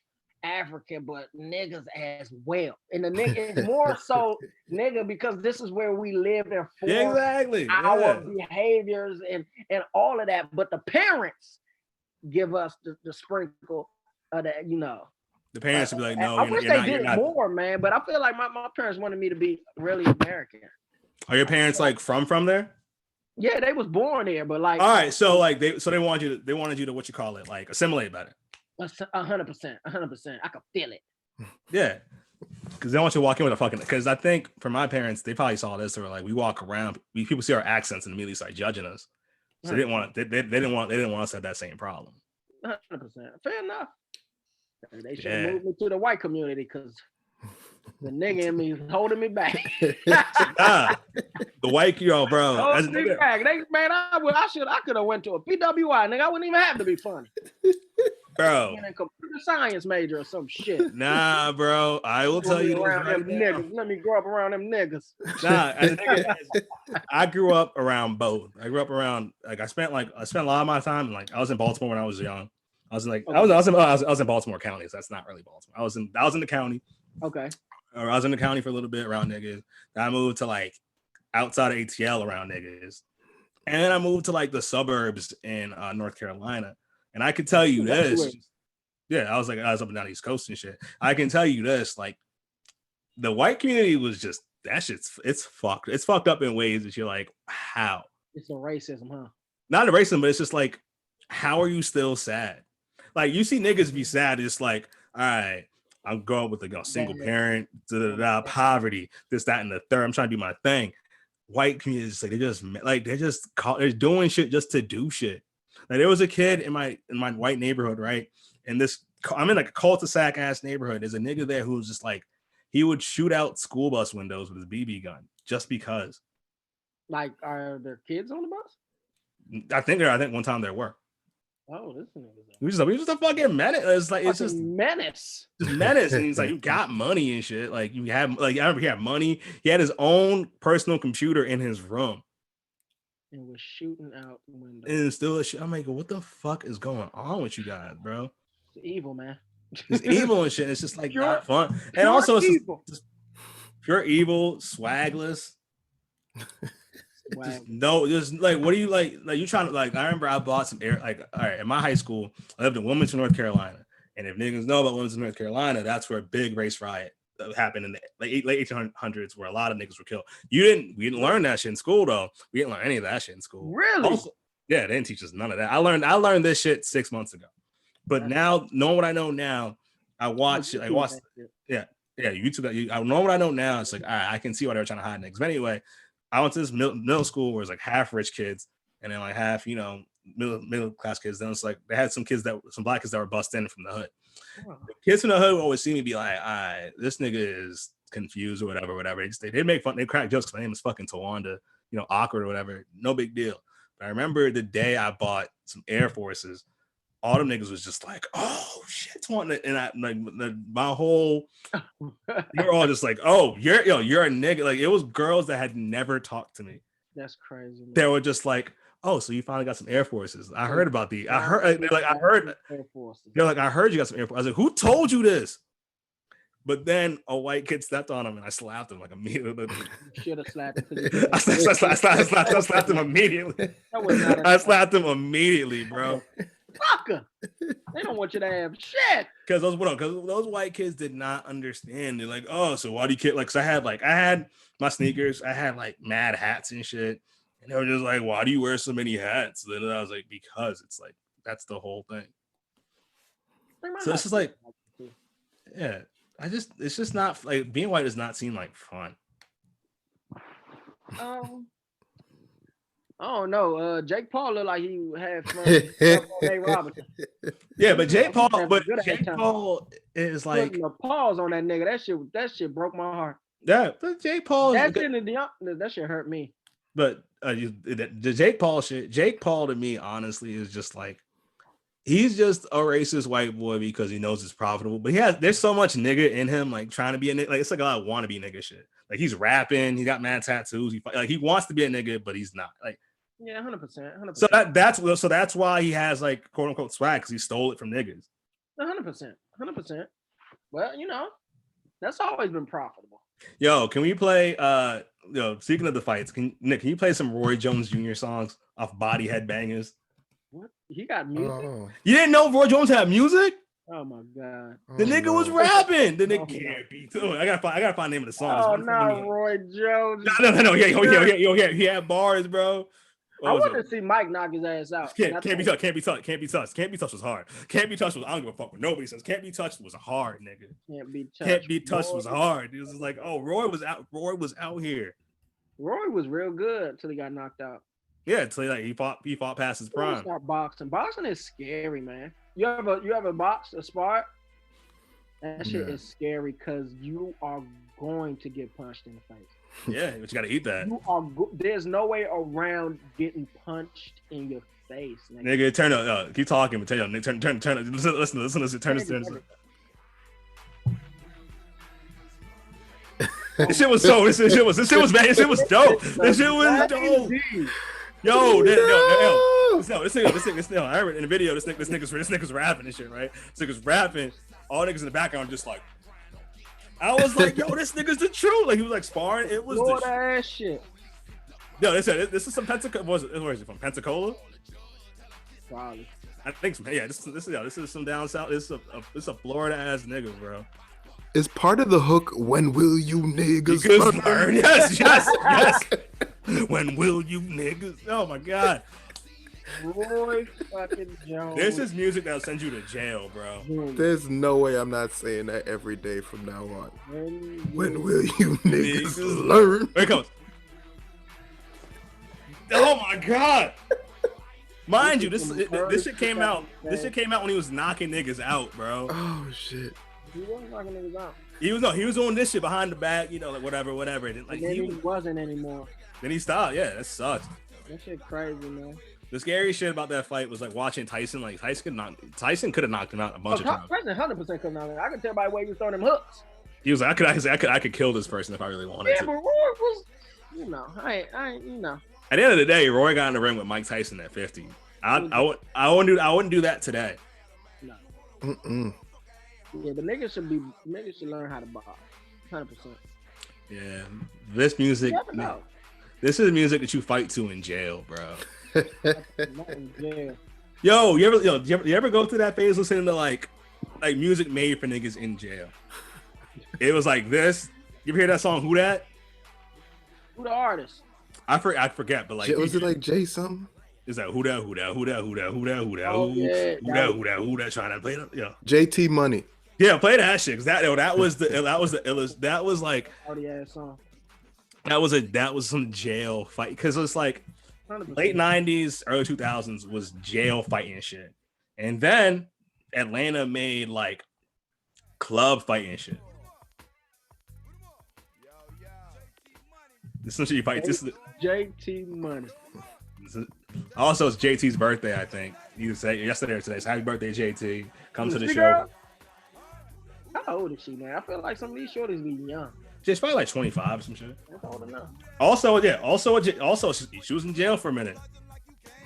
African, but niggas as well. And the nigga is more so nigga because this is where we live and form our behaviors and all of that. But the parents give us the sprinkle of that, you know. The parents would be like, no, I wish they did more, man. But I feel like my parents wanted me to be really American. Are your parents like from there? Yeah, they was born there, but like. All right, so like they wanted you to what you call it, like assimilate better. 100%. I could feel it. Yeah, because they want you to walk in with a fucking. Because I think for my parents, they probably saw this. They were like, we walk around, people see our accents and immediately start judging us. So they didn't want us to have that same problem. 100%. Fair enough. They should have moved me to the white community because the nigga in me is holding me back. The white, bro. Holding me back. I could have went to a PWI, nigga. I wouldn't even have to be funny. Bro. In a computer science major or some shit. Nah, bro. I will tell you around them niggas. Let me grow up around them niggas. Nah, I grew up around both. I grew up around I spent a lot of my time I was in Baltimore when I was young. I was in Baltimore County, so that's not really Baltimore. I was in the county. Okay. Or I was in the county for a little bit around niggas. Then I moved to like outside of ATL around niggas. And then I moved to like the suburbs in North Carolina. And I can tell you this. Yeah, I was up and down the East Coast and shit. I can tell you this, like the white community was just it's fucked. It's fucked up in ways that you're like, how? It's a racism, huh? Not a racism, but it's just like, how are you still sad? Like you see niggas be sad, it's like, all right, I'm going with a single parent, poverty, this, that, and the third. I'm trying to do my thing. White communities, they're doing shit just to do shit. Like there was a kid in my white neighborhood, right? And I'm in like a cul-de-sac ass neighborhood. There's a nigga there who was just like, he would shoot out school bus windows with his BB gun just because. Like, are there kids on the bus? I think one time there were. Oh, this nigga. We just a fucking menace. It's just menace. Just menace. And he's like, you got money and shit. Like you have, I remember he had money. He had his own personal computer in his room. And was shooting out the window. And still, I'm like, what the fuck is going on with you guys, bro? It's evil, man. It's evil and shit. It's just like not fun. And also, it's just pure evil, swagless. Just like, what do you like you trying to like? I remember I bought some air. Like, all right, in my high school, I lived in Wilmington, North Carolina, and if niggas know about Wilmington, North Carolina, that's where a big race riot that happened in the late 1800s where a lot of niggas were killed. We didn't learn that shit in school though. We didn't learn any of that shit in school. Really? Also, yeah, they didn't teach us none of that. I learned this shit 6 months ago. But now, knowing what I know now, I watch yeah, YouTube. I know what I know now. It's like, all right, I can see why they were trying to hide niggas. But anyway, I went to this middle school where it's like half rich kids and then like half, middle class kids. Then it's like they had some black kids that were busted in from the hood. Oh. The kids from the hood would always see me be like, all right, this nigga is confused or whatever. They make fun, they crack jokes because my name is fucking Tawanda, awkward or whatever. No big deal. But I remember the day I bought some Air Forces, all them niggas was just like, oh shit, Tawanda. And I like my whole, they were all just like, oh, you're a nigga. Like it was girls that had never talked to me. That's crazy. Man. They were just like, oh, so you finally got some Air Forces. I heard about the. I heard. They're like, I heard. Air Forces. They're like, I heard you got some Air Forces. I was like, who told you this? But then a white kid stepped on him and I slapped him like immediately. You should have slapped him. I slapped him immediately. I slapped him immediately, bro. Fucker. They don't want you to have shit. Because those white kids did not understand. They're like, oh, so why do you kid? Like, so I had my sneakers. I had like mad hats and shit. And they were just like, why do you wear so many hats? And then I was like, because it's like, that's the whole thing. So it's just like, yeah, it's just not like being white does not seem like fun. Oh no, Jake Paul looked like he had fun. Robinson. Yeah, but Jake Paul is like putting a pause on that nigga. That shit broke my heart. Yeah, but Jake Paul that shit hurt me. But the Jake Paul shit, Jake Paul to me honestly is just like he's just a racist white boy because he knows it's profitable. But there's so much nigga in him, like trying to be a nigga. Like it's like a lot of wannabe nigga shit. Like he's rapping, he got mad tattoos. He wants to be a nigga, but he's not. Like yeah, 100%. So that's why he has like quote unquote swag because he stole it from niggas. 100%. Well, that's always been profitable. Yo, can we play? Speaking of the fights, Nick, can you play some Roy Jones Jr. songs off Body Headbangers? What? He got music? Oh. You didn't know Roy Jones had music? Oh my god! The nigga was rapping. The nigga can't be. I gotta find the name of the songs. Oh no, Roy Jones. No. Yeah. He had bars, bro. I want to see Mike knock his ass out. Can't be touched. Can't be touched was hard. Can't be touched was I don't give a fuck what nobody says. Can't be touched was hard, nigga. Can't be touched was hard. It was like, oh, Roy was out here. Roy was real good until he got knocked out. Yeah, until like he fought past his prime. Start boxing. Boxing is scary, man. You ever boxed a spar? That shit is scary because you are going to get punched in the face. Yeah, but you gotta eat that. There's no way around getting punched in your face. Nigga, turn up. Keep talking, but tell you, turn. Listen. Turn this. This shit was dope. This shit was dope. This shit was dope. Yo, this I heard in the video. This nigga's rapping and shit, right? This nigga's rapping. All niggas in the background just like. I was like, yo, this nigga's the truth. Like he was like sparring. It was the ass shit. Yo, they said this is some Pensacola. Where is it from? Pensacola? Probably. I think so. Yeah, this is some down south. This is a Florida ass nigga, bro. Is part of the hook when will you niggas learn? Yes. When will you niggas? Oh my god. Roy fucking Jones. This is music that'll send you to jail, bro. There's no way I'm not saying that every day from now on. When will you niggas learn? Here it comes. Oh my god. Mind you, this shit came out. This shit came out when he was knocking niggas out, bro. Oh shit. He wasn't knocking niggas out. He was doing this shit behind the back, like whatever. And like then he wasn't anymore. Then he stopped. Yeah, that sucks. That shit crazy, man. The scary shit about that fight was like watching Tyson. Like Tyson could have knocked him out a bunch of times. Tyson 100% could have knocked him out. I could tell by the way he was throwing them hooks. He was like, I could kill this person if I really wanted to. Yeah, but Roy was, I At the end of the day, Roy got in the ring with Mike Tyson at 50. I wouldn't do that today. No. Yeah, the niggas should learn how to box. 100%. Yeah, this music. This is music that you fight to in jail, bro. Yo, you ever go through that phase listening to like music made for niggas in jail? It was like this. You ever hear that song? Who that? Who the artist? I forget, but like, Was it like Jay something? Is that who that Oh, yeah, who that trying to play? JT Money. Yeah, play that shit. Cause that was the illest. That was like song. That was some jail fight, because it's like 100%. late 90s, early 2000s was jail fighting shit, and then Atlanta made like club fighting shit. This is you fight. This is JT Money. Also, it's JT's birthday, I think. You say yesterday or today. So happy birthday, JT. Come to the show. Girl? How old is she, man? I feel like some of these shorties be young. She's probably like 25 or some shit. That's old enough. Also, she was in jail for a minute.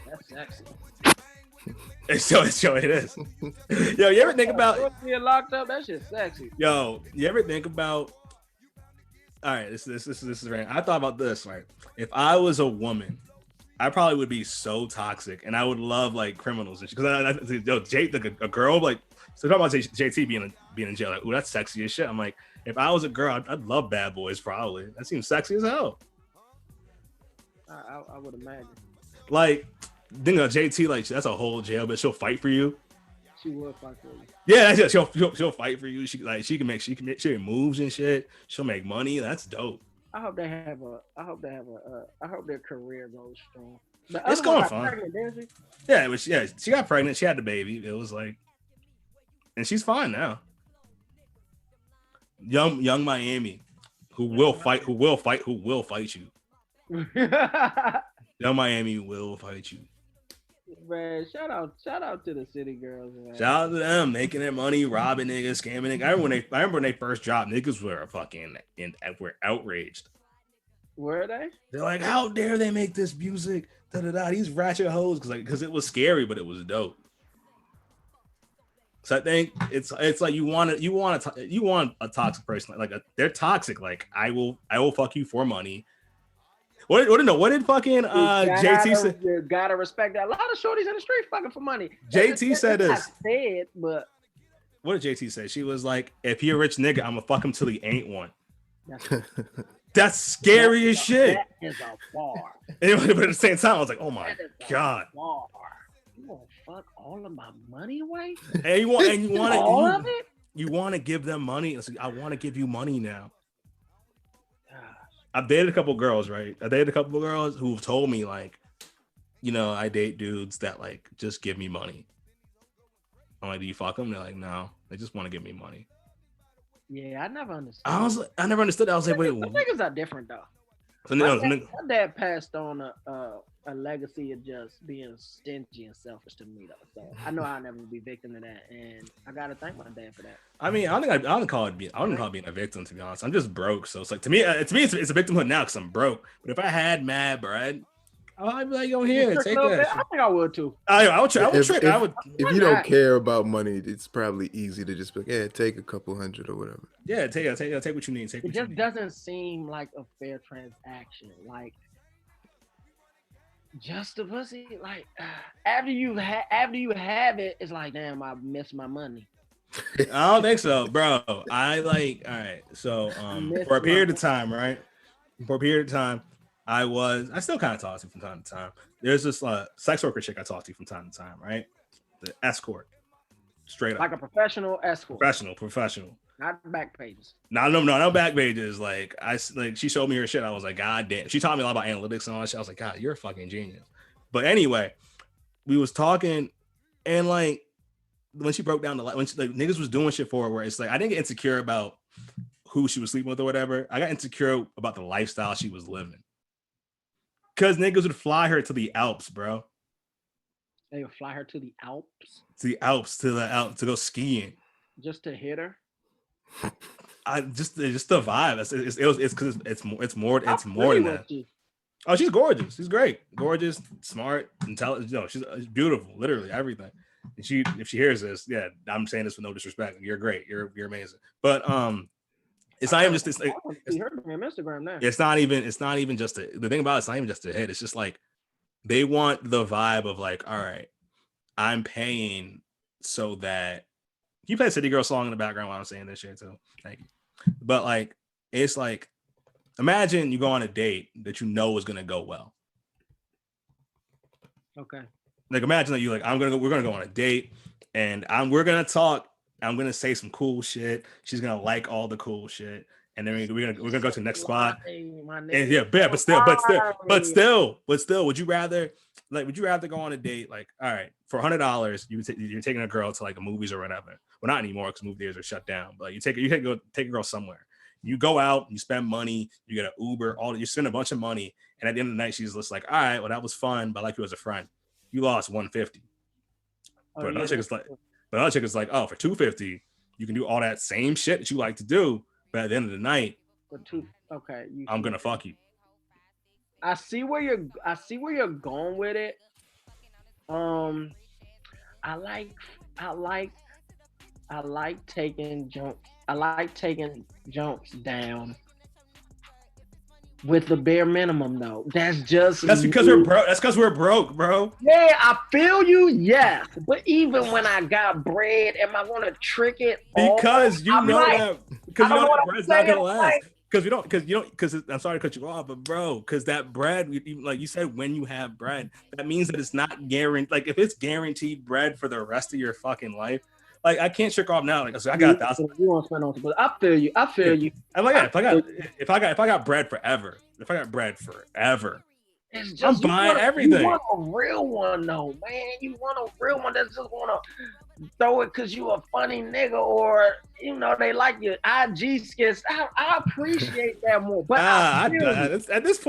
That's sexy. So it is. Yo, you ever think about being locked up? That shit's sexy. Yo, you ever think about? All right, this is right. I thought about this. Right, if I was a woman, I probably would be so toxic, and I would love like criminals and shit. Because a girl, like, so talking about JT being in jail, like, ooh, that's sexy as shit. I'm like, if I was a girl, I'd love bad boys. Probably that seems sexy as hell. I would imagine. Like, think of JT, like that's a whole jail, but she'll fight for you. She will fight for you. Yeah, that's it. She'll fight for you. She can make moves and shit. She'll make money. That's dope. I hope their career goes strong. It's going fine. Pregnant, she got pregnant. She had the baby. It was like, and she's fine now. Young Miami, who will fight you. Young Miami will fight you. Man, shout out to the city girls, man. Shout out to them making their money, robbing niggas, scamming niggas. I remember when they first dropped, niggas were fucking were outraged. Were they? They're like, how dare they make this music? These ratchet hoes, because it was scary, but it was dope. So I think it's like you want a toxic person, like they're toxic. Like I will fuck you for money. What did fucking JT say? You gotta respect that. A lot of shorties in the street fucking for money. JT said this. But what did JT say? She was like, if he a rich nigga, I'm gonna fuck him till he ain't one. That's scary as shit. That is a bar. But at the same time, I was like, oh my god. You want to fuck all of my money away? And you want all of it? You want to give them money. Like, I want to give you money now. I've dated a couple girls, right? I dated a couple of girls who've told me, like, I date dudes that like just give me money. I'm like, do you fuck them? They're like, no, they just want to give me money. Yeah, I never understood. I never understood. I was like, wait, some niggas are different though. So my dad passed on a legacy of just being stingy and selfish to me though. So I know I'll never be victim to that, and I gotta thank my dad for that. I mean, I wouldn't call it being a victim, to be honest. I'm just broke, so it's like to me, it's a victimhood now because I'm broke. But if I had mad bread, I'd be like, yo, here, take that. I think I would too. I would trick. If you don't care about money, it's probably easy to just be like, yeah, take a couple hundred or whatever. Yeah, take what you need. It just doesn't seem like a fair transaction. Like, just the pussy. Like, after you have it, it's like, damn, I missed my money. I don't think so, bro. I like, all right. So, for a period of time, right? I still kind of talk to you from time to time. There's this sex worker chick I talk to from time to time, right? The escort, straight up, like a professional escort. Professional. Not back pages. No back pages. Like she showed me her shit. I was like, God damn. She taught me a lot about analytics and all that shit. I was like, God, you're a fucking genius. But anyway, we was talking, and like when she broke down when she, like niggas was doing shit for her, where it's like I didn't get insecure about who she was sleeping with or whatever. I got insecure about the lifestyle she was living. Cause niggas would fly her to the Alps, bro. They would fly her to the Alps? To the Alps, to go skiing. Just to hit her? Just the vibe. It's because it's more than that. Oh, she's gorgeous. She's great. Gorgeous, smart, intelligent. No, she's beautiful, literally everything. And if she hears this, yeah, I'm saying this with no disrespect. You're great. You're amazing. But it's not even just this. Instagram now. It's not even just the thing about it's not even just a hit. It's just like they want the vibe of like, all right, I'm paying so that you play a City Girl song in the background while I'm saying this shit too. Thank you. But like, it's like, imagine you go on a date that you know is gonna go well. Okay. Like, imagine that we're gonna go on a date, and we're gonna talk. I'm gonna say some cool shit. She's gonna like all the cool shit, and then we're gonna go to the next spot. And yeah, but still, would you rather go on a date? Like, all right, for $100, you're taking a girl to like a movies or whatever. Well, not anymore because movie theaters are shut down. But you take a girl somewhere. You go out, you spend money, you get an Uber, you spend a bunch of money, and at the end of the night, she's just like, all right, well, that was fun, but I like you as a friend. You lost $150. But another chick is like, oh, for $250, you can do all that same shit that you like to do, but at the end of the night, okay, I'm gonna fuck you. I see where you're going with it. I like taking jumps. I like taking jumps down with the bare minimum though. That's because we're broke. That's because we're broke, bro. Yeah, I feel you. Yes, but even when I got bread, am I gonna trick it? Because you know that bread's not gonna last. Because I'm sorry to cut you off, but bro, because that bread, like you said, when you have bread, that means that it's not guaranteed. Like if it's guaranteed bread for the rest of your fucking life, like I can't trick off now. Like so I got 1,000. You want to spend on, but I feel you. I'm like, yeah, if I got bread forever, I'm buying everything. You want a real one though, man. You want a real one that's just wanna throw it because you a funny nigga, or they like your IG skits. I appreciate that more. But at this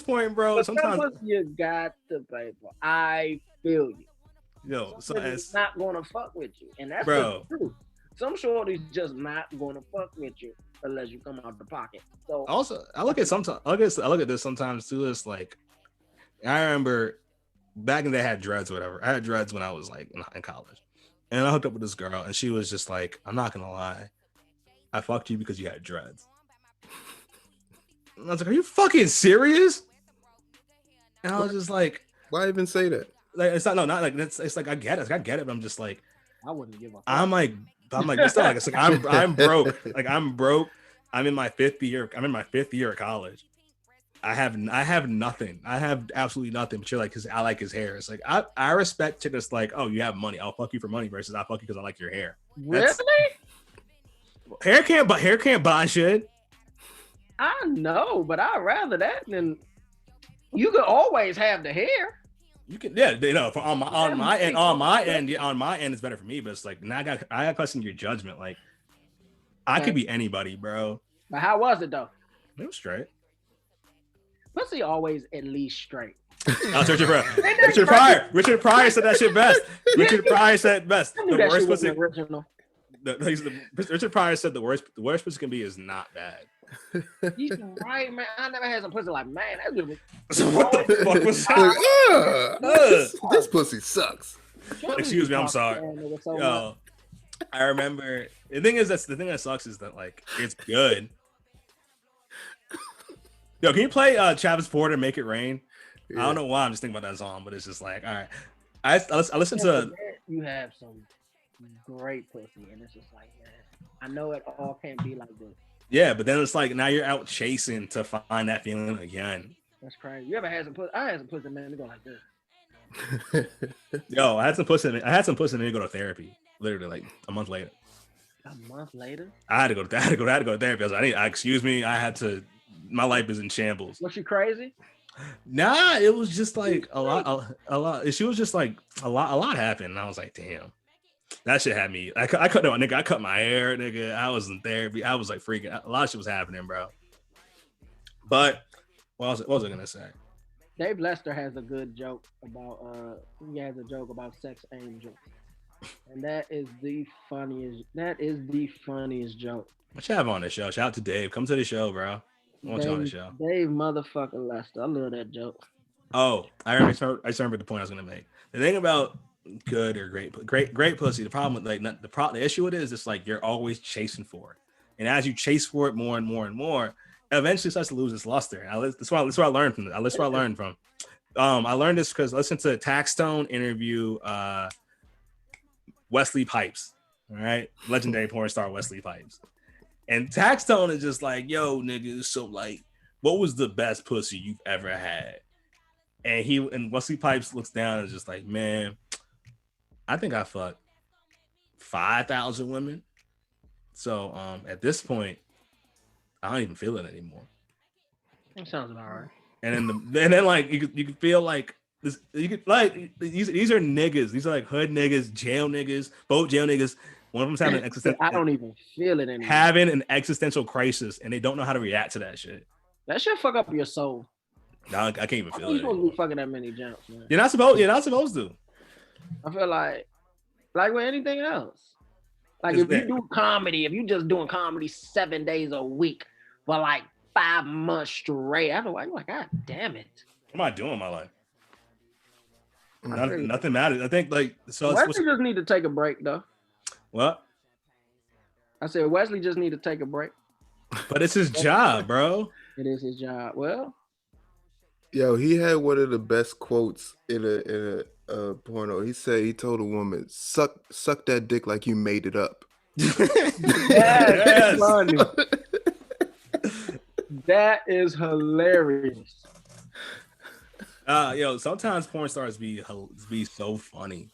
point, bro. But sometimes you got the paper. I feel you. Yo, so it's not gonna fuck with you, and that's bro. The truth. Some shorty's just not gonna fuck with you unless you come out the pocket. So also, I look at this sometimes too. It's like I remember back in the day, I had dreads or whatever. I had dreads when I was like in college. And I hooked up with this girl, and she was just like, I'm not gonna lie, I fucked you because you had dreads. And I was like, are you fucking serious? And I was just like, why even say that? Like it's not like it's like I get it, but I'm just like, I wouldn't give a fuck. I'm like it's not like it's like I'm broke. Like I'm broke. I'm in my fifth year of college. I have nothing. I have absolutely nothing. But you're like, because I like his hair. It's like I respect chicks like, oh, you have money, I'll fuck you for money versus I fuck you because I like your hair. Really? Hair can't buy shit. I know, but I'd rather that than you could always have the hair. You can, on my end, it's better for me. But it's like now I got question your judgment. Like I could be anybody, bro. But how was it though? It was straight. Pussy always at least straight. Richard Pryor said that shit best. Richard Pryor said best. The worst pussy. Original. Richard Pryor said the worst pussy can be is not bad. He's right, man. I never had some pussy like, man, that's what the fuck was that? This pussy sucks. Excuse me, I'm sorry. Yo, I remember the thing that sucks is that like it's good. Yo, can you play Travis Porter "Make It Rain"? Yeah. I don't know why I'm just thinking about that song, but it's just like, all right. I listen to. You have some great pussy, and it's just like, man, I know it all can't be like this. Yeah, but then it's like now you're out chasing to find that feeling again. That's crazy. You ever had some pussy? I had some pussy, man. They go like this. Yo, I had some pussy, and then go to therapy. Literally, like a month later. A month later? I had to go to therapy. Excuse me. I had to. My life is in shambles. Was she crazy? Nah, it was just like a lot. She was just like a lot happened, and I was like, damn, that shit had me. I cut my hair, nigga. I was in therapy. I was like freaking. A lot of shit was happening, bro. But what was I gonna say? Dave Lester has a good joke about sex angels, and that is the funniest joke. What you have on the show? Shout out to Dave. Come to the show, bro. I want you on the show. Dave motherfucker Lester. I love that joke. Oh, I remember the point I was gonna make. The thing about good or great pussy, the problem with the issue with it is it's like you're always chasing for it, and as you chase for it more and more and more, eventually it starts to lose its luster. That's what I learned from. I learned this because I listened to Taxstone interview Wesley Pipes. All right, legendary porn star Wesley Pipes. And Tax Tone is just like, yo, nigga, so like, what was the best pussy you've ever had? And Wesley Pipes looks down and is just like, man, I think I fucked 5,000 women. So at this point, I don't even feel it anymore. That sounds about right. And then like you can feel like this. You could like these are niggas. These are like hood niggas, jail niggas, both jail niggers. One of them's having an existential. I don't even feel it anymore. Having an existential crisis, and they don't know how to react to that shit. That shit fuck up your soul. No, I can't even feel it. You're supposed to be fucking that many jumps, man. You're not supposed to. I feel like with anything else. Like if you do comedy, if you just doing comedy 7 days a week for like 5 months straight, after a while, you're like, God damn it. What am I doing in my life? Nothing matters. I think like so. Wesley just need to take a break though. What? I said Wesley just need to take a break. But it's his job, bro. It is his job. Well, yo, he had one of the best quotes in a porno. He told a woman, suck that dick like you made it up. That's funny. That is hilarious. Yo, sometimes porn stars be so funny.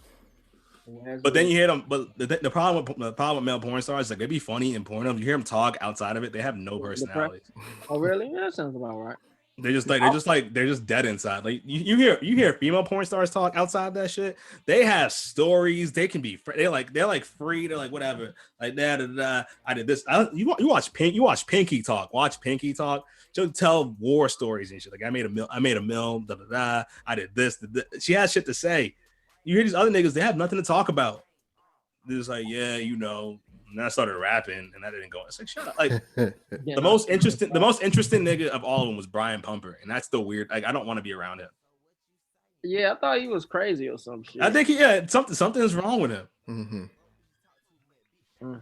But then you hear them. But the problem with male porn stars is like they be funny in porno. You hear them talk outside of it, they have no personality. Oh really? Yeah, that sounds about right. They're just dead inside. Like you hear female porn stars talk outside that shit. They have stories. They can be they're like free. They're like whatever. Like that. I did this. You watch Pinky talk. Watch Pinky talk. She'll tell war stories and shit. Like I made a mill. Da da da. I did this. She has shit to say. You hear these other niggas, they have nothing to talk about. They're just like, yeah, you know. And I started rapping, and I didn't go. It's like, shut up. Like the most interesting nigga of all of them was Brian Pumper, and that's the weird. Like I don't want to be around him. Yeah, I thought he was crazy or some shit. I think something is wrong with him. Mm-hmm.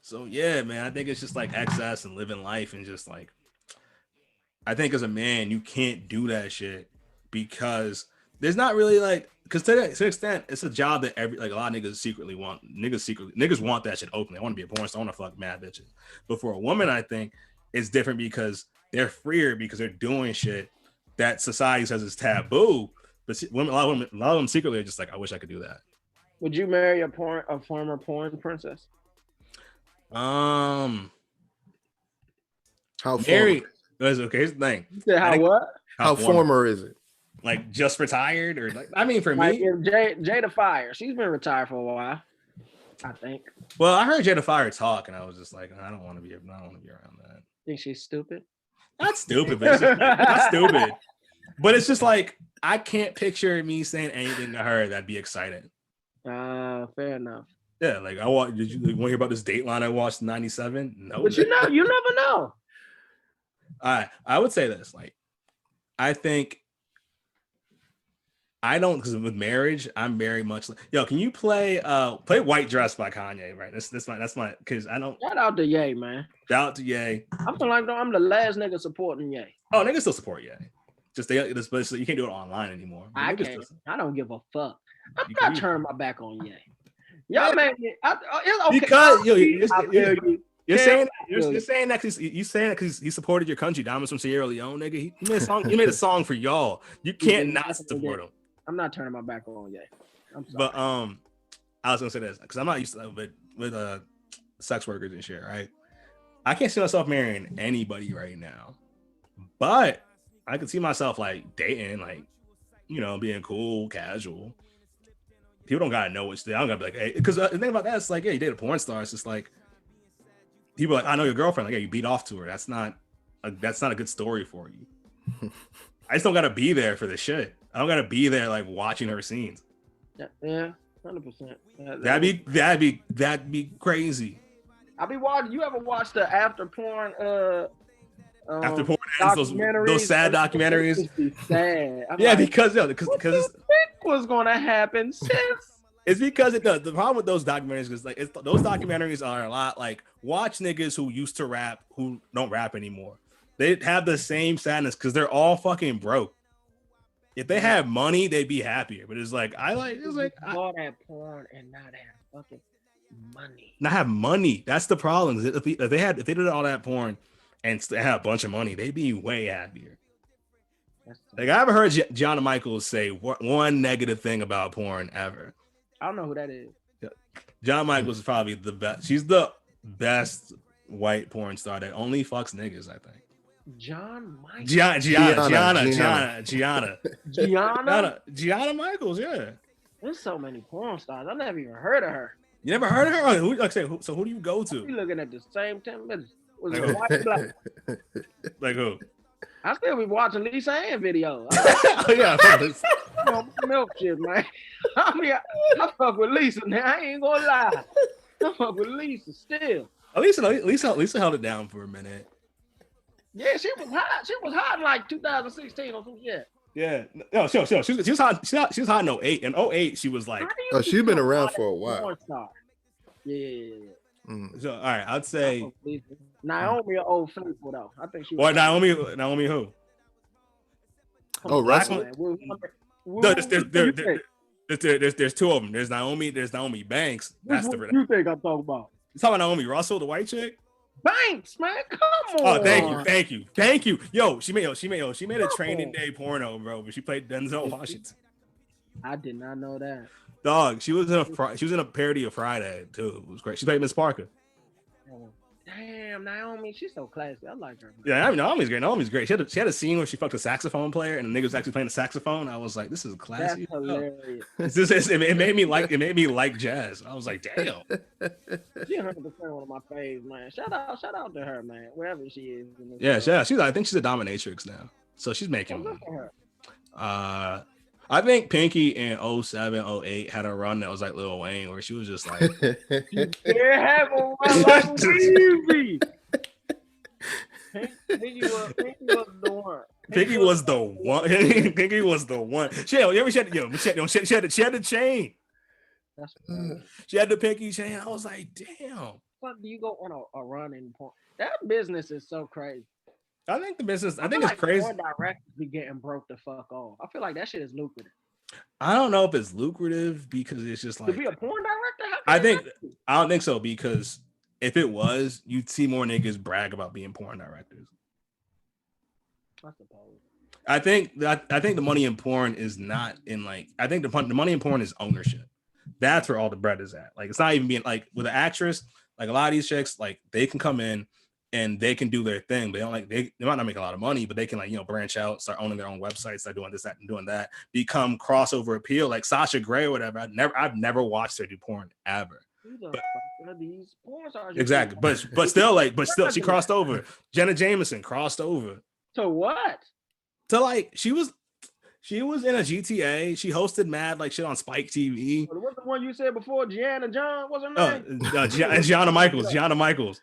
So yeah, man, I think it's just like excess and living life, and just like I think as a man, you can't do that shit because there's not really like. Because to an extent, it's a job that a lot of niggas secretly want. Niggas want that shit openly. I want to be a porn star. I want to fuck mad bitches. But for a woman, I think it's different because they're freer because they're doing shit that society says is taboo. But a lot of them secretly are just like, I wish I could do that. Would you marry a former porn princess? How Mary? Okay, here's the thing. You said How former is it? Like just retired or like? I mean, for like me, Jada Fire. She's been retired for a while, I think. Well, I heard Jada Fire talk, and I was just like, I don't want to be around that. Think she's stupid? Not stupid, but not stupid. But it's just like I can't picture me saying anything to her that'd be exciting. Fair enough. Yeah, like did you want to hear about this Dateline I watched in '97? No, but you never know. I would say this, like, I think I don't, because with marriage, I'm very much like, yo, can you play White Dress by Kanye, right? That's my because I don't. Shout out to Ye, man. Shout out to Ye. I'm the last nigga supporting Ye. Oh, niggas still support Ye. Just you can't do it online anymore. I can't. I don't give a fuck. I'm not turning my back on Ye. Y'all made me. It's okay. Because you're saying that because he supported your country. Diamonds from Sierra Leone, nigga. He made a song. You made a song for y'all. You can't not support him. I'm not turning my back on Ye. I'm sorry. But I was gonna say this because I'm not used to with sex workers and shit, right? I can't see myself marrying anybody right now, but I can see myself like dating, like, you know, being cool, casual. People don't gotta know what's there. I don't gotta be like, hey, because the thing about that is like, yeah, you date a porn star. It's just like people are like, I know your girlfriend. Like, yeah, you beat off to her. That's not a good story for you. I just don't gotta be there for the shit. I don't gotta be there like watching her scenes. Yeah, 100%. That'd be crazy. I'll be watching. You ever watch the after porn? After porn ends, those sad documentaries. Sad. Yeah, like, because what's gonna happen, sis? It's because it does. The problem with those documentaries is like those documentaries are a lot like watch niggas who used to rap who don't rap anymore. They have the same sadness because they're all fucking broke. If they had money, they'd be happier. But it's like all that porn and not have fucking. money. Not have money. That's the problem. If they did all that porn and they had a bunch of money, they'd be way happier. Like I haven't heard Gianna Michaels say one negative thing about porn ever. I don't know who that is. Gianna Michaels is probably the best. She's the best white porn star that only fucks niggas, I think. Gianna Michaels, yeah. There's so many porn stars. I never even heard of her. You never heard of her? So who do you go to? We looking at the same 10 minutes. Was it white black? Like who? I still be watching Lisa Ann videos. Oh yeah, milk shit, man. I mean, I fuck with Lisa now. I ain't gonna lie. I fuck with Lisa still. Lisa held it down for a minute. Yeah, she was hot. She was hot in like 2016 or some shit. Yeah, no, sure. She was hot. She was hot in 08. In 08, she was like. Oh, she's been around for a while. Yeah. So all right, I'd say Naomi an old faithful though. I think she. What Naomi who? Oh, wrestling. No, there's two of them. There's Naomi Banks. That's the. You think I'm talking about? You talking about Naomi Russell, the white chick? Banks, man, come on. Oh, thank you. Yo, she made a training day porno, bro. But she played Denzel Washington. I did not know that. Dog, she was in a parody of Friday too. It was great. She played Miss Parker. Oh, damn, Naomi, she's so classy. I like her. Yeah, I mean, Naomi's great. She had a scene where she fucked a saxophone player, and the nigga was actually playing the saxophone. I was like, this is classy. That's hilarious. It made me like jazz. I was like, damn. She 100% one of my faves, man. Shout out to her, man. Wherever she is. Yeah. I think she's a dominatrix now, so she's making money. I think Pinky in 07, 08 had a run that was like Lil Wayne, where she was just like, yeah, have a run like easy. Pinky was the one. Pinky was the one. Pinky was the one. She had the chain. That's she had the pinky chain. I was like, damn. What do you go on a run in porn? That business is so crazy. I think it's crazy. Porn directors be getting broke the fuck off. I feel like that shit is lucrative. I don't know if it's lucrative because it's just like to be a porn director. I don't think so, because if it was, you'd see more niggas brag about being porn directors. I suppose. I think the money in porn is not in like. I think the money in porn is ownership. That's where all the bread is at. Like it's not even being like with an actress. Like a lot of these chicks, like they can come in and they can do their thing. They don't like they might not make a lot of money, but they can like branch out, start owning their own websites, start doing this, that, and doing that. Become crossover appeal, like Sasha Grey or whatever. I've never watched her do porn ever. Exactly, but still, she crossed over. Jenna Jameson crossed over. To what? To like she was in a GTA. She hosted mad like shit on Spike TV. What's the one you said before? Gianna John? What's her name? Gianna Michaels. Gianna Michaels.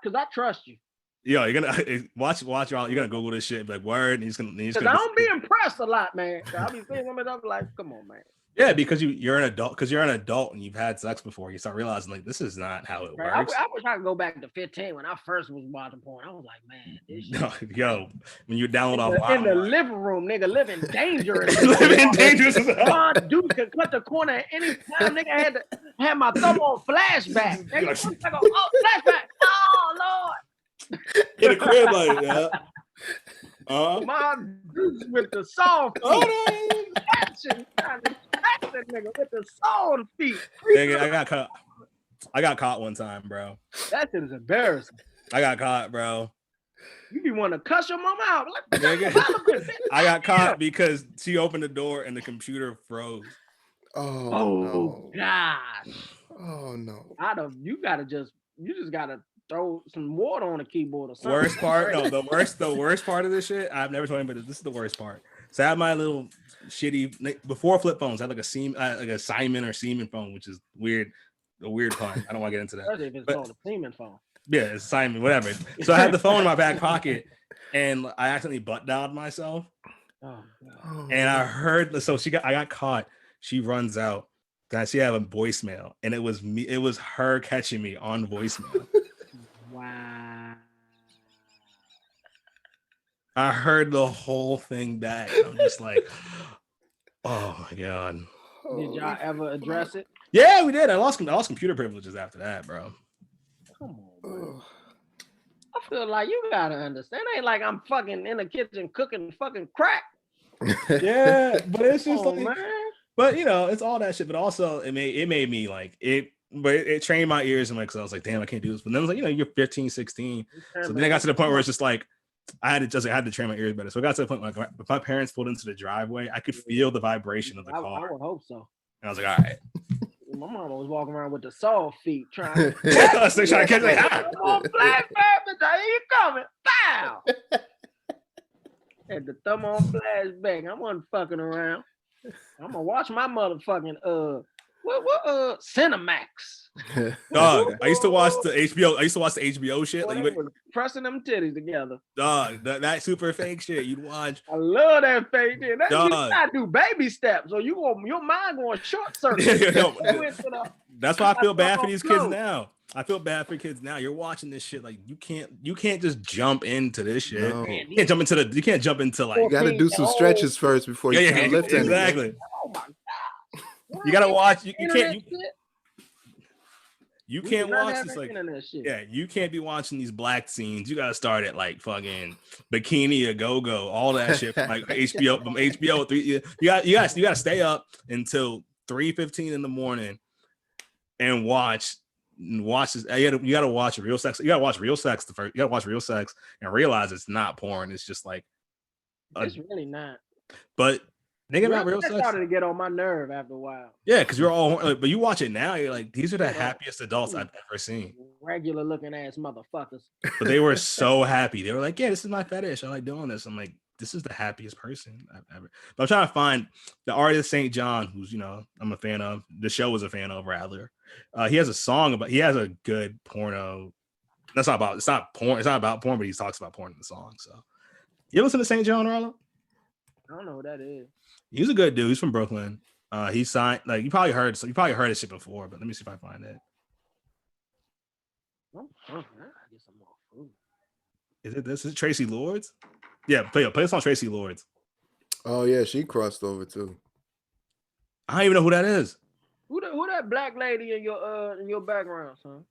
Because I trust you. Yo, you're gonna watch y'all. You're gonna Google this shit. Like word. Because I don't be impressed a lot, man. I be seeing women. I'm like, come on, man. Yeah, because you're an adult. Because you're an adult and you've had sex before. You start realizing like this is not how it works. I wish I could go back to 15 when I first was watching porn. I was like, man, this shit. Yo, when you download off in the living room, nigga, living dangerous. Living dangerous. Dude could cut the corner at any time. Nigga had to have my thumb on flashback. Nigga, flashback. Oh Lord. In the crib like that. My dudes with the soft feet. Action nigga with the soft feet. Nigga, I got caught one time, bro. That shit is embarrassing. I got caught, bro. You be wanting to cuss your mom out. Like, nigga, I got caught because she opened the door and the computer froze. Oh no. Gosh. Oh no. You just gotta throw some water on the keyboard or something. The worst part of this shit, I've never told anybody this is the worst part. So I had my little shitty before flip phones. I had like a Simon or Siemens phone, which is weird. A weird pun. I don't want to get into that. If it's called a Siemens phone. Yeah, it's Simon, whatever. So I had the phone in my back pocket, and I accidentally butt dialed myself. Oh, and I heard. I got caught. She runs out. Then she have a voicemail, and it was me. It was her catching me on voicemail. Wow. I heard the whole thing back. I'm just like, oh my god. Did y'all ever address it? Yeah, we did. I lost computer privileges after that, bro. Come on, bro. I feel like you gotta understand. It ain't like I'm fucking in the kitchen cooking fucking crack. Yeah, but it's just Oh, like, man. but you know, it's all that shit. But also, it made me like it. But it trained my ears and like, so I was like, damn, I can't do this. But then I was like, you know, you're 15, 16. So then I got to the point where it's just like, I had to train my ears better. So I got to the point where if my parents pulled into the driveway, I could feel the vibration of the car. I would hope so. And I was like, all right. My mama was walking around with the saw feet trying to trying to catch like, come on, black baby, here you coming. Bow. Had the thumb on flashback. I wasn't fucking around. I'm gonna watch my motherfucking Cinemax. Dog, I used to watch the HBO shit. Like, you was pressing them titties together. Dog, that super fake shit you'd watch. I love that fake shit. That you gotta do baby steps, or your mind going short circuit. That's why I feel bad for these kids now. I feel bad for kids now. You're watching this shit like you can't just jump into this shit. No. You can't jump into like. You gotta do some stretches first before you can lift anything. Exactly. Oh my god. You gotta watch. You can't watch this like you can't be watching these black scenes. You gotta start at like fucking Bikini a Go-Go, all that shit from like HBO from HBO. You gotta stay up until 3:15 in the morning and watch this. You gotta watch real sex. You gotta watch real sex the first. You gotta watch real sex and realize it's not porn. It's just like it's really not. But nigga, about real sex started to get on my nerve after a while. Yeah, because you're all like, but you watch it now, you're like, these are the happiest adults I've ever seen. Regular looking ass motherfuckers. But they were so happy. They were like, yeah, this is my fetish. I like doing this. I'm like, this is the happiest person I've ever. But I'm trying to find the artist St. John, who's, you know, I'm a fan of. The show was a fan of, rather. He has a song about. He has a good porno. It's not about porn, but he talks about porn in the song. So, you listen to St. John, Rallo? I don't know who that is. He's a good dude. He's from Brooklyn. He signed like you probably heard this shit before, but let me see if I find it. Is it Tracy Lords? Yeah, play this on Tracy Lords. Oh yeah, she crossed over too. I don't even know who that is. Who that black lady in your background, son?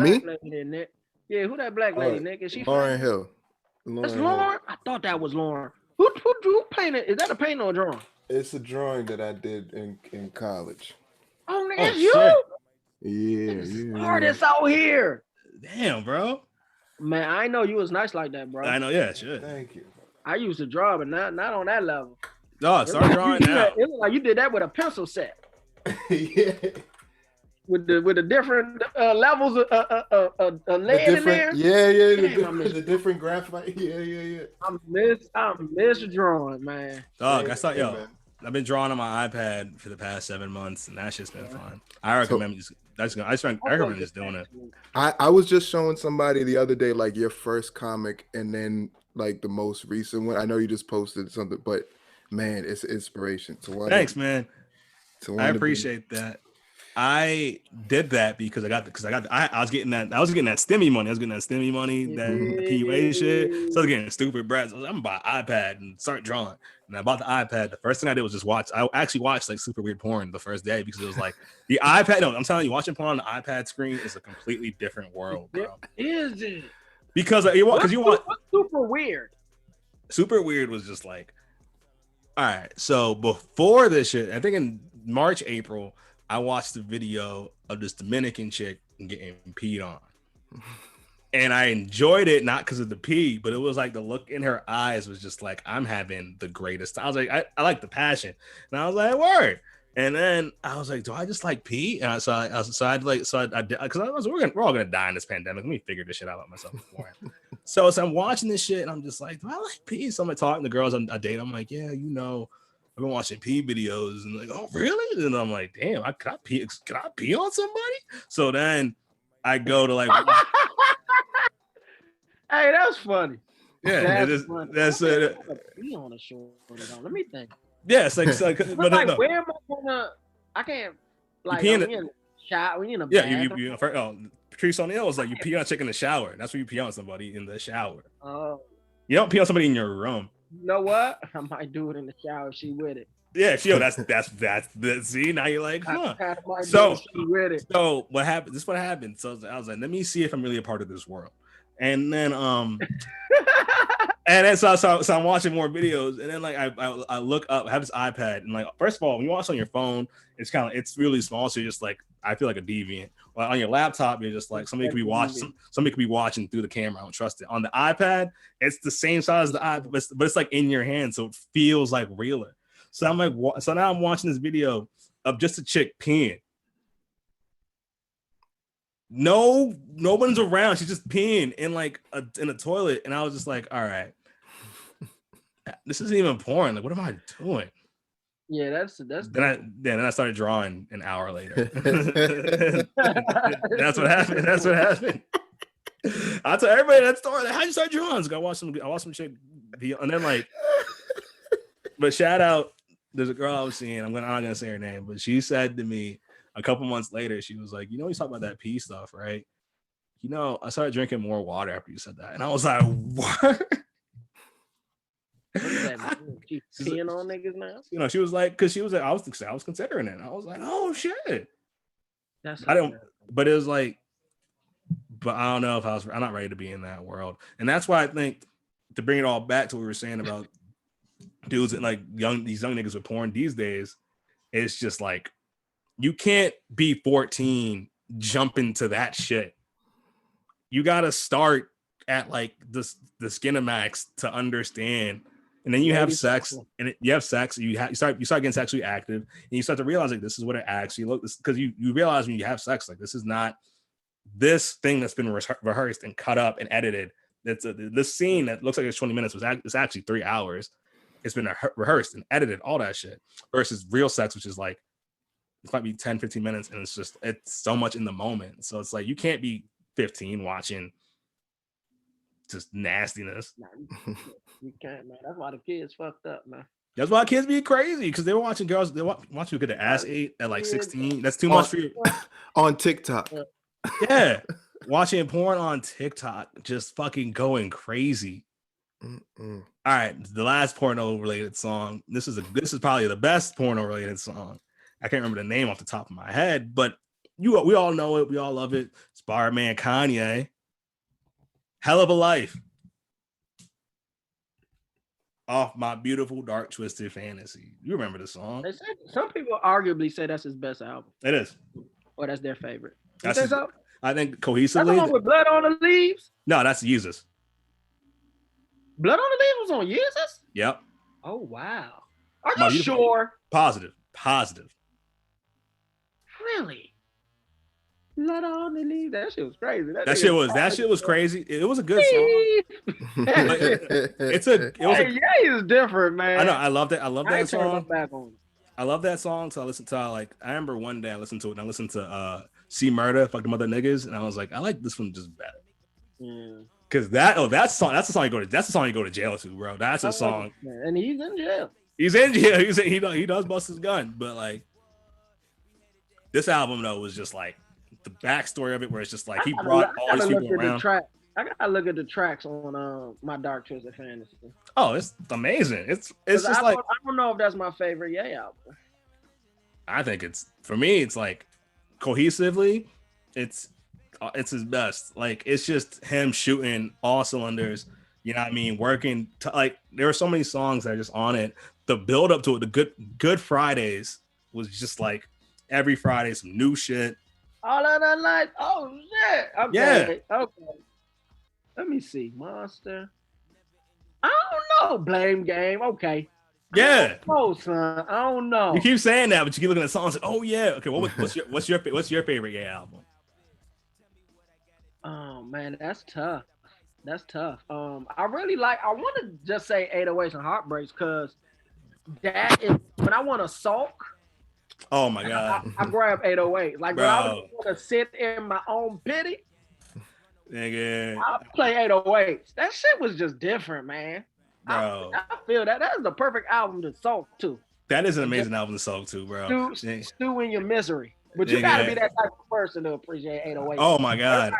Me? Lady, Nick. Yeah, who that black lady, Nick? Is she Lauren Hill? That's Lauren? I thought that was Lauren. Who painted? Is that a paint or a drawing? It's a drawing that I did in college. Oh, it's you? Yeah. Artists out here. Damn, bro. Man, I know you was nice like that, bro. I know, yeah, sure. Thank you. I used to draw, but not on that level. No, start drawing now. It looked like you did that with a pencil set. Yeah. With the different levels of lead in there. Yeah. The different graphite. Yeah. I miss drawing, man. Dog, I saw I've been drawing on my iPad for the past 7 months, and that's just been fun. I recommend just doing it. I was just showing somebody the other day like your first comic and then like the most recent one. I know you just posted something, but man, it's inspiration. Thanks, man. I appreciate that. I did that because I was getting that STEMI money. That PUA shit. So I was getting stupid brats. I'm gonna buy an iPad and start drawing. And I bought the iPad. The first thing I did was just watch. I actually watched like super weird porn the first day because it was like the iPad. No, I'm telling you, watching porn on the iPad screen is a completely different world, bro. Is it? Because what's super weird? Super weird was just like, all right. So before this shit, I think in March, April, I watched a video of this Dominican chick getting peed on. And I enjoyed it, not because of the pee, but it was like the look in her eyes was just like, I'm having the greatest. I was like, I like the passion. And I was like, word. And then I was like, do I just like pee? And we're all gonna die in this pandemic. Let me figure this shit out about myself before. So I'm watching this shit and I'm just like, do I like pee? So I'm talking to girls on a date. I'm like, yeah, you know, I've been watching pee videos and like, oh really? And I'm like, damn, can I pee on somebody? So then I go to like, hey, that was funny. Yeah, that's it. Pee on a short. Let me think. Yeah, it's like, but like, where am I gonna? I can't like in the shower. You know, Patrice O'Neal was like, you pee on a chick in the shower. That's where you pee on somebody in the shower. Oh, you don't pee on somebody in your room. You know what? I might do it in the shower. She with it. Yeah, that's the see. Now you're like, huh. So what happened? This is what happened. So I was like, let me see if I'm really a part of this world. And then and then so I'm watching more videos, and then like I look up, I have this iPad, and like first of all, when you watch on your phone, it's really small, so you're just like I feel like a deviant. Well, on your laptop, you're just like somebody could be watching through the camera. I don't trust it. On the iPad, it's the same size as the iPad, but it's like in your hand, so it feels like realer. So I'm like, so now I'm watching this video of just a chick peeing. No one's around. She's just peeing in like in a toilet, and I was just like, all right, this isn't even porn. Like, what am I doing? Yeah, that's. Then I started drawing an hour later. That's what happened. I tell everybody that story. Like, how'd you start drawing? I watched some chick, and then like, but shout out. There's a girl I was seeing. I'm not gonna say her name, but she said to me a couple months later, she was like, you talk about that pee stuff, right? I started drinking more water after you said that, and I was like, what? She's peeing on niggas now. She was like, because she was like, I was considering it. I was like, oh shit. But it was like, but I don't know if I'm not ready to be in that world, and that's why I think to bring it all back to what we were saying about dudes and like these young niggas with porn these days, it's just like you can't be 14 jump into that shit. You gotta start at like the Skinamax to understand, and then you have sex, and you start getting sexually active, and you start to realize like this is what it actually looks, because you realize when you have sex, like this is not this thing that's been rehearsed and cut up and edited. This scene that looks like it's 20 minutes it's actually 3 hours. It's been rehearsed and edited, all that shit, versus real sex, which is like, it might be 10, 15 minutes, and it's so much in the moment. So it's like, you can't be 15 watching just nastiness. You can't, man. That's why the kids fucked up, man. That's why kids be crazy, because they were watching girls, they watch you get their ass ate at like 16. That's too much for you. On TikTok. Yeah. Watching porn on TikTok, just fucking going crazy. All right, the last porno related song. This is probably the best porno related song. I can't remember the name off the top of my head, but we all know it. We all love it. Spider-Man, Kanye, Hell of a Life, off My Beautiful Dark Twisted Fantasy. You remember the song? Some people arguably say that's his best album. It is. Or that's their favorite. I think cohesively. That's the one with Blood on the Leaves? No, that's Jesus. Blood on the Leaves was on Jesus? Yep. Oh, wow. Are you sure? Positive. Really? Blood on the Leaves. That shit was crazy. That shit was crazy. It was a good song. It's different, man. I know. I love that. I love that song. I love that song. So I listened to I remember one day I listened to it, and I listened to See Murder, Fuck the Mother Niggas, and I was like, I like this one just better. Because that's the song you go to jail to, bro. That's a song. And he's in jail. He does bust his gun, but like this album though was just like the backstory of it, where it's just like he brought all these people around. I gotta look at the tracks on My Dark Twisted Fantasy. Oh, it's amazing. It's just I don't know if that's my favorite Ye album. I think for me, it's like cohesively, it's his best. Like, it's just him shooting all cylinders. You know what I mean? Working like there were so many songs that are just on it. The build up to it, the Good Fridays was just like every Friday some new shit. All of that night. Oh shit. Okay. Yeah. Okay. Let me see. Monster. I don't know. Blame Game. Okay. Yeah. Oh, son. I don't know. You keep saying that, but you keep looking at songs like, oh yeah. Okay. What's your favorite Ye album? Oh man, that's tough. I really like. I want to just say 808s and Heartbreaks, because that is when I want to sulk. Oh my god. I grab 808. Like, bro, when I want to sit in my own pity. Nigga. I play 808s. That shit was just different, man. Bro. I feel that is the perfect album to sulk to. That is an amazing album to sulk to, bro. Stew in your misery. But you gotta be that type of person to appreciate 808. Oh my god.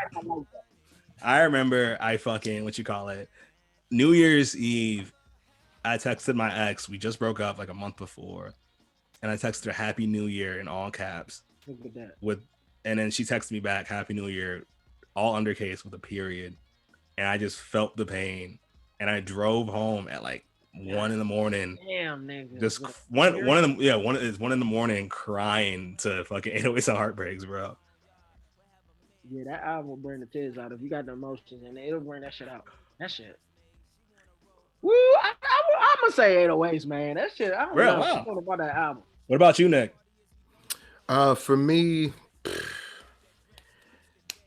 I remember New Year's Eve, I texted my ex. We just broke up like a month before. and I texted her Happy New Year in all caps. Look at that. And then she texted me back Happy New Year, all undercase with a period, and I just felt the pain, and I drove home at like 1 a.m. Damn, nigga. Just one in the morning crying to fucking 808s and Heartbreaks, bro. Yeah, that album will bring the tears out. If you got the emotions in it, it'll bring that shit out. That shit. Woo! I'm gonna say 808s, man. That shit. I don't know. Wow. Something about that album. What about you, Nick? For me,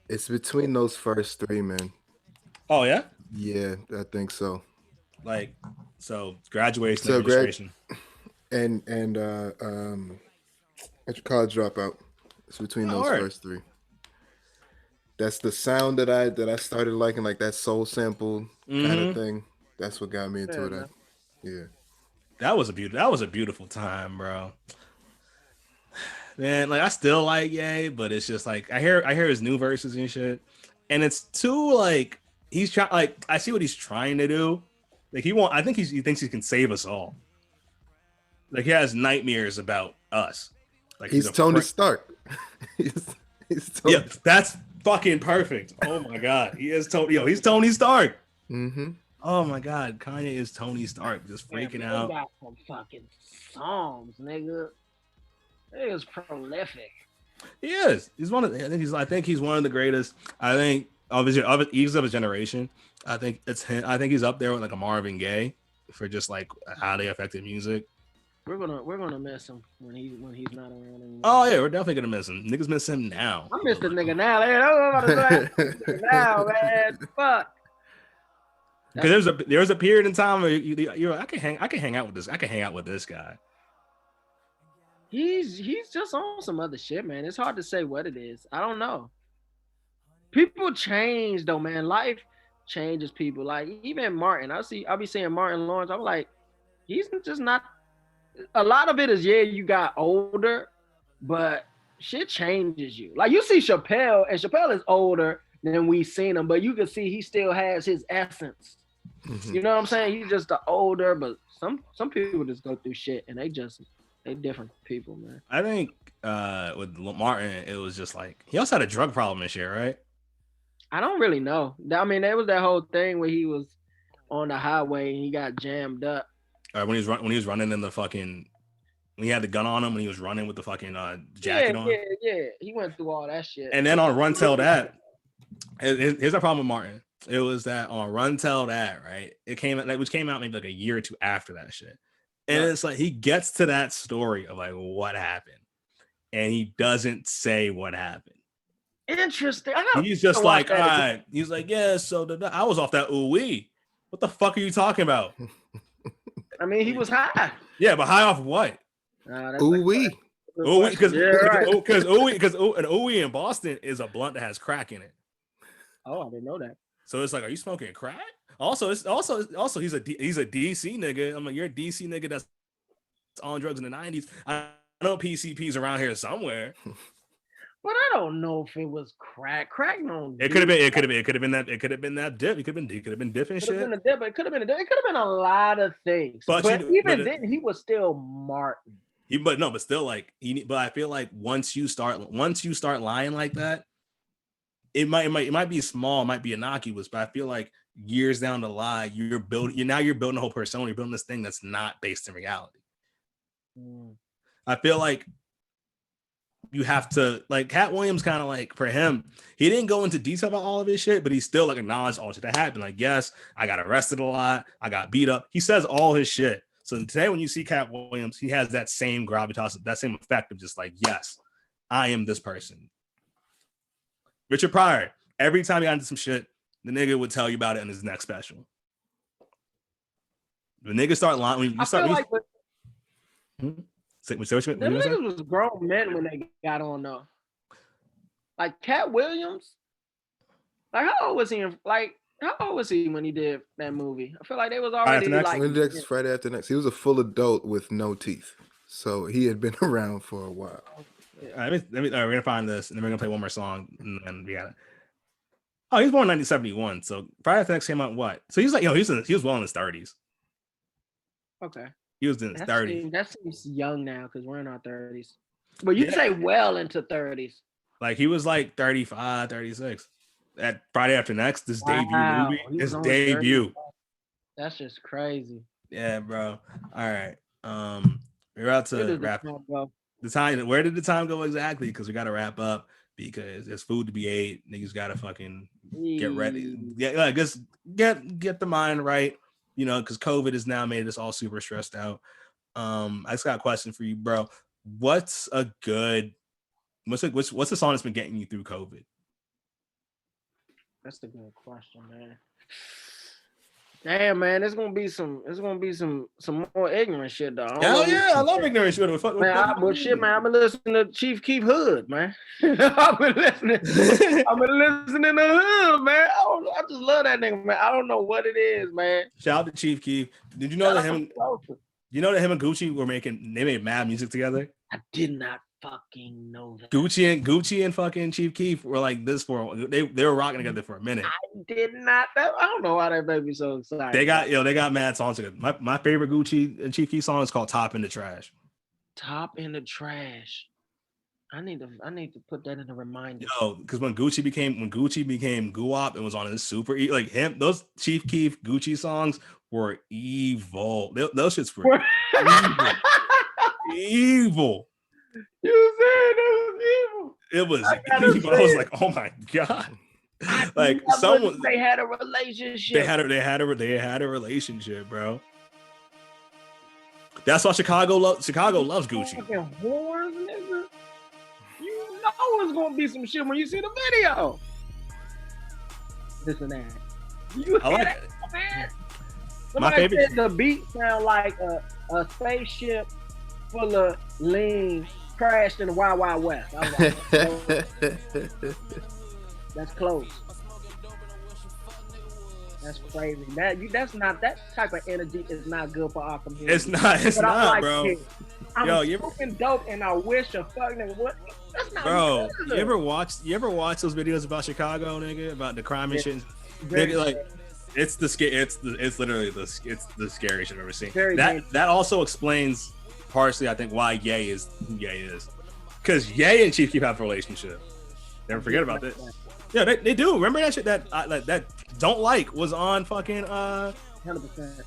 it's between those first three, man. Oh yeah. Yeah, I think so. Like, so graduation, registration, and college dropout. It's between those first three. That's the sound that I started liking, like that soul sample kind of thing. That's what got me into it. Yeah. That was a beautiful time, bro. Man, like I still like Ye, but it's just like I hear his new verses and shit, and it's too like he's trying. Like I see what he's trying to do. Like I think he thinks he can save us all. Like he has nightmares about us. Like he's Tony Stark. he's Tony. Yeah, that's fucking perfect. Oh my god, he is Tony. Yo, he's Tony Stark. Mm-hmm. Oh my god, Kanye is Tony Stark, just freaking out. He got some fucking songs, nigga. He is prolific. He is. He's one of. I think he's one of the greatest. I think of his generation. I think it's him. I think he's up there with like a Marvin Gaye for just like how they affected music. We're gonna miss him when he's not around anymore. Oh yeah, we're definitely gonna miss him. Niggas miss him now. I miss the nigga now. Now, man. Fuck. Because there's a period in time where you're I can hang out with this. I can hang out with this guy. He's just on some other shit, man. It's hard to say what it is. I don't know. People change though, man. Life changes people. Like even Martin, I'll be seeing Martin Lawrence. I'm like, he's just not. A lot of it is you got older, but shit changes you. Like you see Chappelle, and Chappelle is older than we've seen him, but you can see he still has his essence. Mm-hmm. You know what I'm saying? He's just the older, but some people just go through shit and they different people, man. I think with Martin, it was just like he also had a drug problem and shit, right? I don't really know. I mean, there was that whole thing where he was on the highway and he got jammed up. When he was running in the fucking, when he had the gun on him, when he was running with the fucking jacket on. Yeah. He went through all that shit. And then on Run Tell That, here's our problem with Martin. It was that on Run Tell That, right? Which came out maybe like a year or two after that shit. And it's like he gets to that story of like what happened, and he doesn't say what happened. Interesting. He's just like, all right. He's like, yeah. So I was off that ooh-wee. What the fuck are you talking about? I mean, he was high. Yeah, but high off what? Ooh-wee. Ooh-wee, because an ooh-wee in Boston is a blunt that has crack in it. Oh, I didn't know that. So it's like, are you smoking crack? Also he's a DC nigga. I'm like, you're a DC nigga that's on drugs in the 90s. I know PCP's around here somewhere. But I don't know if it was crack. Crack no. It could have been that dip. It could have been dip and shit. It could have been a lot of things. But then he was still Martin. But still like but I feel like once you start lying like that, it might be small, it might be innocuous, but I feel like years down the line, you're building a whole persona, you're building this thing that's not based in reality. I feel like you have to, like, Cat Williams kind of like, for him, he didn't go into detail about all of his shit, but he still like acknowledged all shit that happened. Like, yes, I got arrested a lot, I got beat up. He says all his shit. So today when you see Cat Williams, he has that same gravitas, that same effect of just like, yes, I am this person. Richard Pryor, every time he got into some shit, the nigga would tell you about it in his next special. The niggas start lying. When you start, them niggas was grown men when they got on though. Like Cat Williams, like how old was he when he did that movie? I feel like they was already like Friday After Next. He was a full adult with no teeth, so he had been around for a while. All right, we're gonna find this, and then we're gonna play one more song, and then we got it. Oh, he was born in 1971, so Friday After Next came out what? So he's like, he was well in his 30s. Okay. He was in his 30s. That seems young now because we're in our 30s. But you say well into 30s. Like he was like 35, 36. At Friday After Next, this debut movie. His debut. That's just crazy. Yeah, bro. All right. We're about to wrap the time. Where did the time go exactly? Because we got to wrap up because there's food to be ate. Niggas got to fucking get ready. Yeah, just get the mind right. You know, because COVID has now made us all super stressed out. I just got a question for you, bro. What's the song that's been getting you through COVID? That's the good question, man. Damn, man, there's gonna be some more ignorant shit though. Hell yeah, I love ignorant shit. But shit, man, I've been listening to Chief Keef Hood, man. I've been listening to Hood, man. I just love that nigga, man. I don't know what it is, man. Shout out to Chief Keef. Did you know that him? You know that him and Gucci they made mad music together? I did not fucking know that. Gucci and fucking Chief Keef were like this they were rocking together for a minute. I did not. I don't know why that made me so excited. They got mad songs together. My favorite Gucci and Chief Keef song is called "Top in the Trash." Top in the Trash. I need to put that in a reminder. Yo, because when Gucci became Guwop and was on his super like him, those Chief Keef Gucci songs were evil. Those shits were evil. You said it was evil. It was evil. I was like, oh my god. Like someone they had a relationship. They had a relationship, bro. That's why Chicago loves Gucci. Fucking whores, nigga. You know it's gonna be some shit when you see the video. Listen that. You I like that, it. Man? My Somebody favorite. said the beat sound like a spaceship full of lean crashed in the Wild Wild West. I was like, that's close. That's crazy. That's not that type of energy is not good for our community. It's not, like bro. It. I'm fucking dope, and I wish a fuck nigga. What? That's not bro. good. You ever watch those videos about Chicago, nigga, about the crime and shit? Nigga, like it's literally the scariest I've ever seen. That also explains partially, I think, why Ye is who Ye is, because Ye and Chief Keef have a relationship. Never forget about that. Yeah, they do. Remember that shit that Don't Like was on fucking 100%.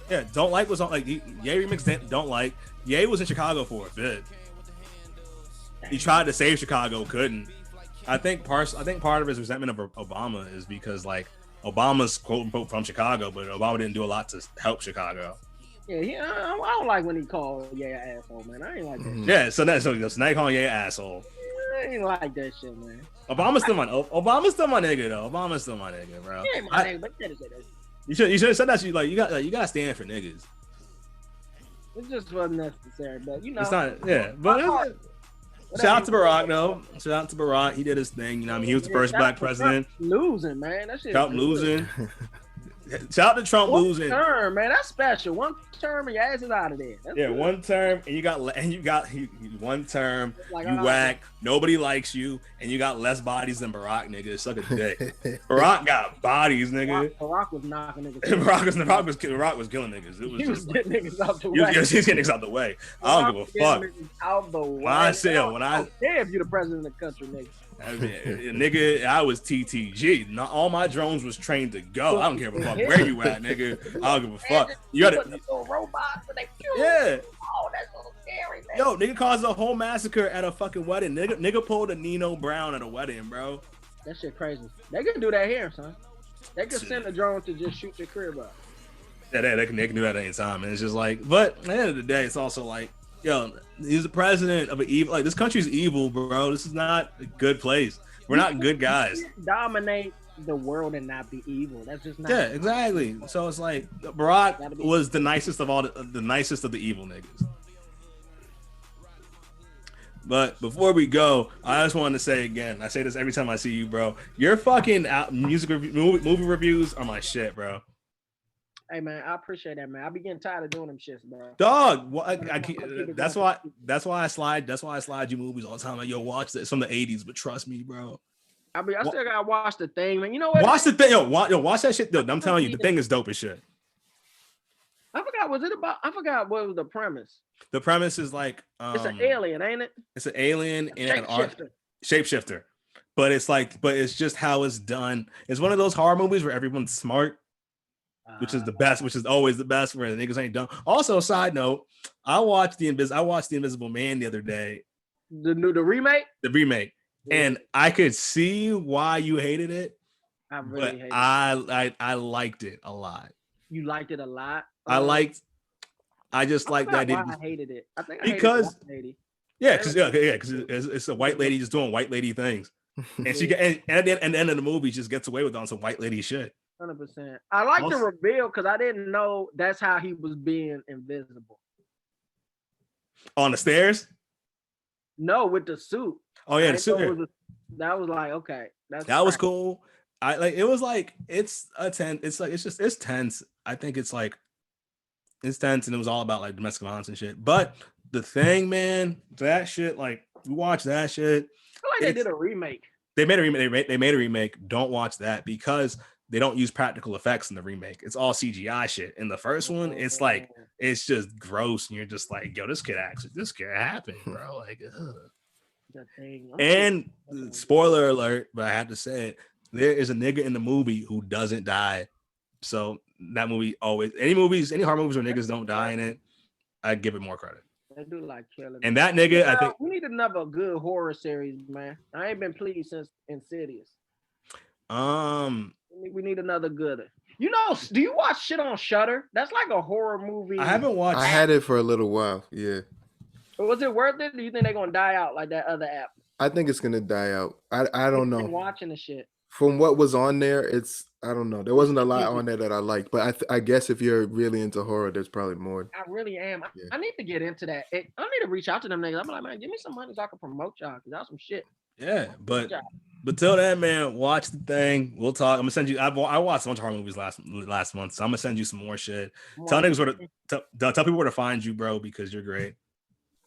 Yeah, Don't Like was on like Ye remixed Don't Like. Ye was in Chicago for a bit. He tried to save Chicago, couldn't. I think part of his resentment of Obama is because like Obama's quote unquote from Chicago, but Obama didn't do a lot to help Chicago. Yeah, I don't like when he called Ye an asshole, man. I ain't like that. Yeah, so now you calling Ye an asshole. I ain't like that shit, man. Obama's still my nigga though. Obama's still my nigga, bro. He ain't my nigga, but you gotta say that. You should have said that. You gotta stand for niggas. It just wasn't necessary, but you know. It's not, yeah. But shout out to Barack though. Shout out to Barack. He did his thing. You know, I mean, he was the first black president. Losing, man. That shit. Trump losing. Shout out to Trump losing. One term, man. That's special. One term and your ass is out of there. That's yeah, good. one term and you got one term. Like, you whack. Nobody likes you, and you got less bodies than Barack, nigga. Suck a dick. Barack got bodies, nigga. Barack was knocking niggas. Barack was killing niggas. It was he was getting niggas out the way. He's getting niggas out the way. I don't give a fuck. Out the way. I don't care if you're the president of the country, nigga. I mean, nigga, I was TTG. Not all my drones was trained to go. I don't give a fuck where you at, nigga. I don't give a fuck. You got to robots and they kill. Yeah. Oh, that's so scary, man. Yo, nigga caused a whole massacre at a fucking wedding. Nigga pulled a Nino Brown at a wedding, bro. That shit crazy. They can do that here, son. They can send a drone to just shoot your crib up. Yeah, they can do that at any time. And it's just like, but at the end of the day, it's also like, yo, he's the president of an evil. Like, this country's evil, bro. This is not a good place. We're not good guys. Dominate the world and not be evil. That's just not. Yeah, exactly. So it's like Barack was the nicest of the nicest of the evil niggas. But before we go, I just wanted to say again. I say this every time I see you, bro. Your fucking movie reviews are my shit, bro. Hey man, I appreciate that, man. I be getting tired of doing them shits, bro. Dog, that's why I slide you movies all the time. Like, yo, watch this from the 80s, but trust me, bro. I still gotta watch The Thing, man. You know what? Watch The Thing, yo, watch that shit. Yo, I'm telling you, The Thing is dope as shit. I forgot. Was it about? I forgot what was the premise. The premise is like It's an alien, ain't it? It's an alien and an Shapeshifter. Shapeshifter. But it's just how it's done. It's one of those horror movies where everyone's smart, which is the best, which is always the best where the niggas ain't dumb. Also, side note, I watched the Invisible Man the other day. The remake? The remake. Yeah. And I could see why you hated it. I really hated it. I liked it a lot. You liked it a lot? I just like that. Why I hated it. I think because I hated it. because it's a white lady just doing white lady things, and she and at the end of the movie, she just gets away with on some white lady shit. 100%. I like the reveal because I didn't know that's how he was being invisible. On the stairs? No, with the suit. Oh yeah, the suit. That was like okay. That was cool. It was like it's a 10. It's like it's tense. I think it's tense, and it was all about like domestic violence and shit. But the thing, man, that shit, like we watched that shit. I feel like they did a remake. They made a remake. They made a remake. Don't watch that because they don't use practical effects in the remake. It's all CGI shit. In the first one, it's like it's just gross, and you're just like, yo, this could happen, bro. Like, and spoiler alert, but I have to say it. There is a nigga in the movie who doesn't die. So that movie always any horror movies where niggas don't die in it, I give it more credit. They do like killing. And that nigga, I think we need another good horror series, man. I ain't been pleased since Insidious. We need another good. You know, do you watch shit on Shudder? That's like a horror movie. I haven't watched. I had it for a little while. Yeah. Was it worth it? Do you think they're gonna die out like that other app? I think it's gonna die out. I don't know. Watching the shit. From what was on there, I don't know. There wasn't a lot on there that I liked, but I guess if you're really into horror, there's probably more. I really am. Yeah. I need to get into that. I need to reach out to them niggas. I'm like, man, give me some money so I can promote y'all because y'all some shit. Yeah, but till then, man, watch the thing. We'll talk. I'm gonna send you. I watched a bunch of horror movies last month, so I'm gonna send you some more shit. Tell niggas tell people where to find you, bro, because you're great.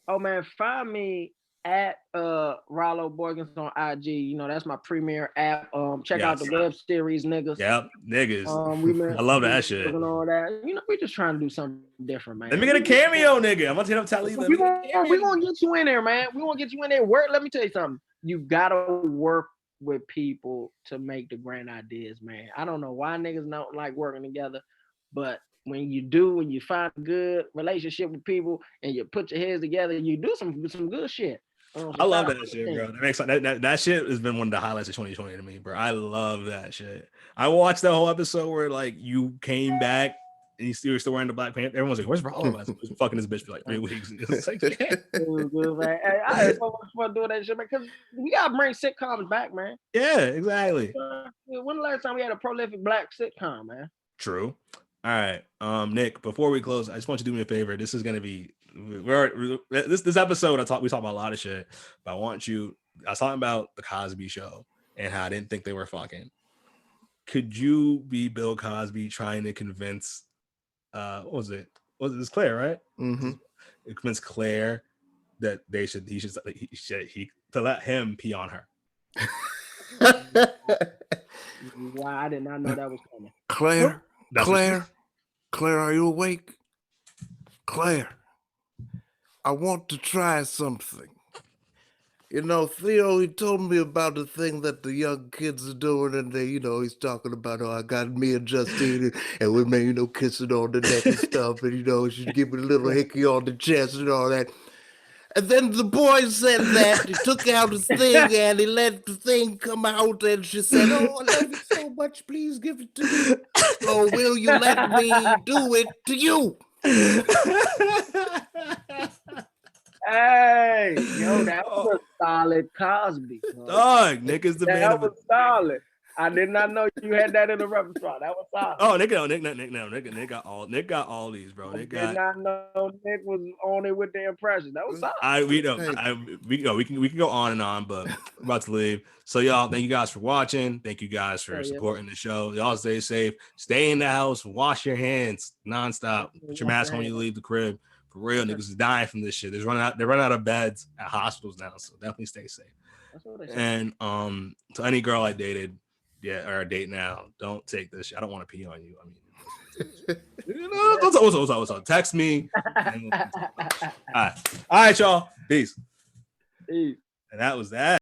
Oh man, find me at Rallo Boykins on IG. You know, that's my premier app. Check out the web series, niggas. Yep, niggas. I love that shit. And all that. You know, we're just trying to do something different, man. Let me get a cameo, nigga. I'm gonna hit up Tally. We're gonna get you in there, man. We're gonna get you in there. Let me tell you something. You gotta work with people to make the grand ideas, man. I don't know why niggas don't like working together, but when you find a good relationship with people and you put your heads together, you do some good shit. I love that shit, bro. That makes that shit has been one of the highlights of 2020 to me, bro. I love that shit. I watched that whole episode where like you came back and you were still wearing the black pants. Everyone's like, "Where's Rallo?" I was fucking this bitch for like 3 weeks. It's like, I had so much fun doing that shit, man. Because we gotta bring sitcoms back, man. Yeah, exactly. When the last time we had a prolific black sitcom, man? True. All right, Nick. Before we close, I just want you to do me a favor. This is gonna be this episode. We talk about a lot of shit, but I was talking about the Cosby Show and how I didn't think they were fucking. Could you be Bill Cosby trying to convince? What was it? Was it Claire, right? Mm-hmm. It convinced Claire that he should to let him pee on her. Wow, I did not know that was coming. Claire, are you awake? Claire, I want to try something. You know, Theo, he told me about the thing that the young kids are doing, and they, he's talking about, I got me and Justine, and we made, kissing on the neck and stuff, and, she give me a little hickey on the chest and all that. And then the boy said that he took out his thing and he let the thing come out, and she said, "Oh, I love it so much. Please give it to me. Or will you let me do it to you?" Hey, yo, that was a solid Cosby. Dog, Nick is the man. That was solid. I did not know you had that in the repertoire. That was solid. Oh, Nick got all these, bro. Did not know Nick was on it with the impression. That was solid. We can go on and on, but we're about to leave. So y'all, thank you guys for watching. Thank you guys for supporting the show. Y'all stay safe. Stay in the house. Wash your hands nonstop. Put your mask on when you leave the crib. For real, niggas is dying from this shit. They're running out of beds at hospitals now, so definitely stay safe. That's what they say. And to any girl I dated, or date now, don't take this shit. I don't want to pee on you. I mean. What's up? Text me. All right, y'all. Peace. Peace. And that was that.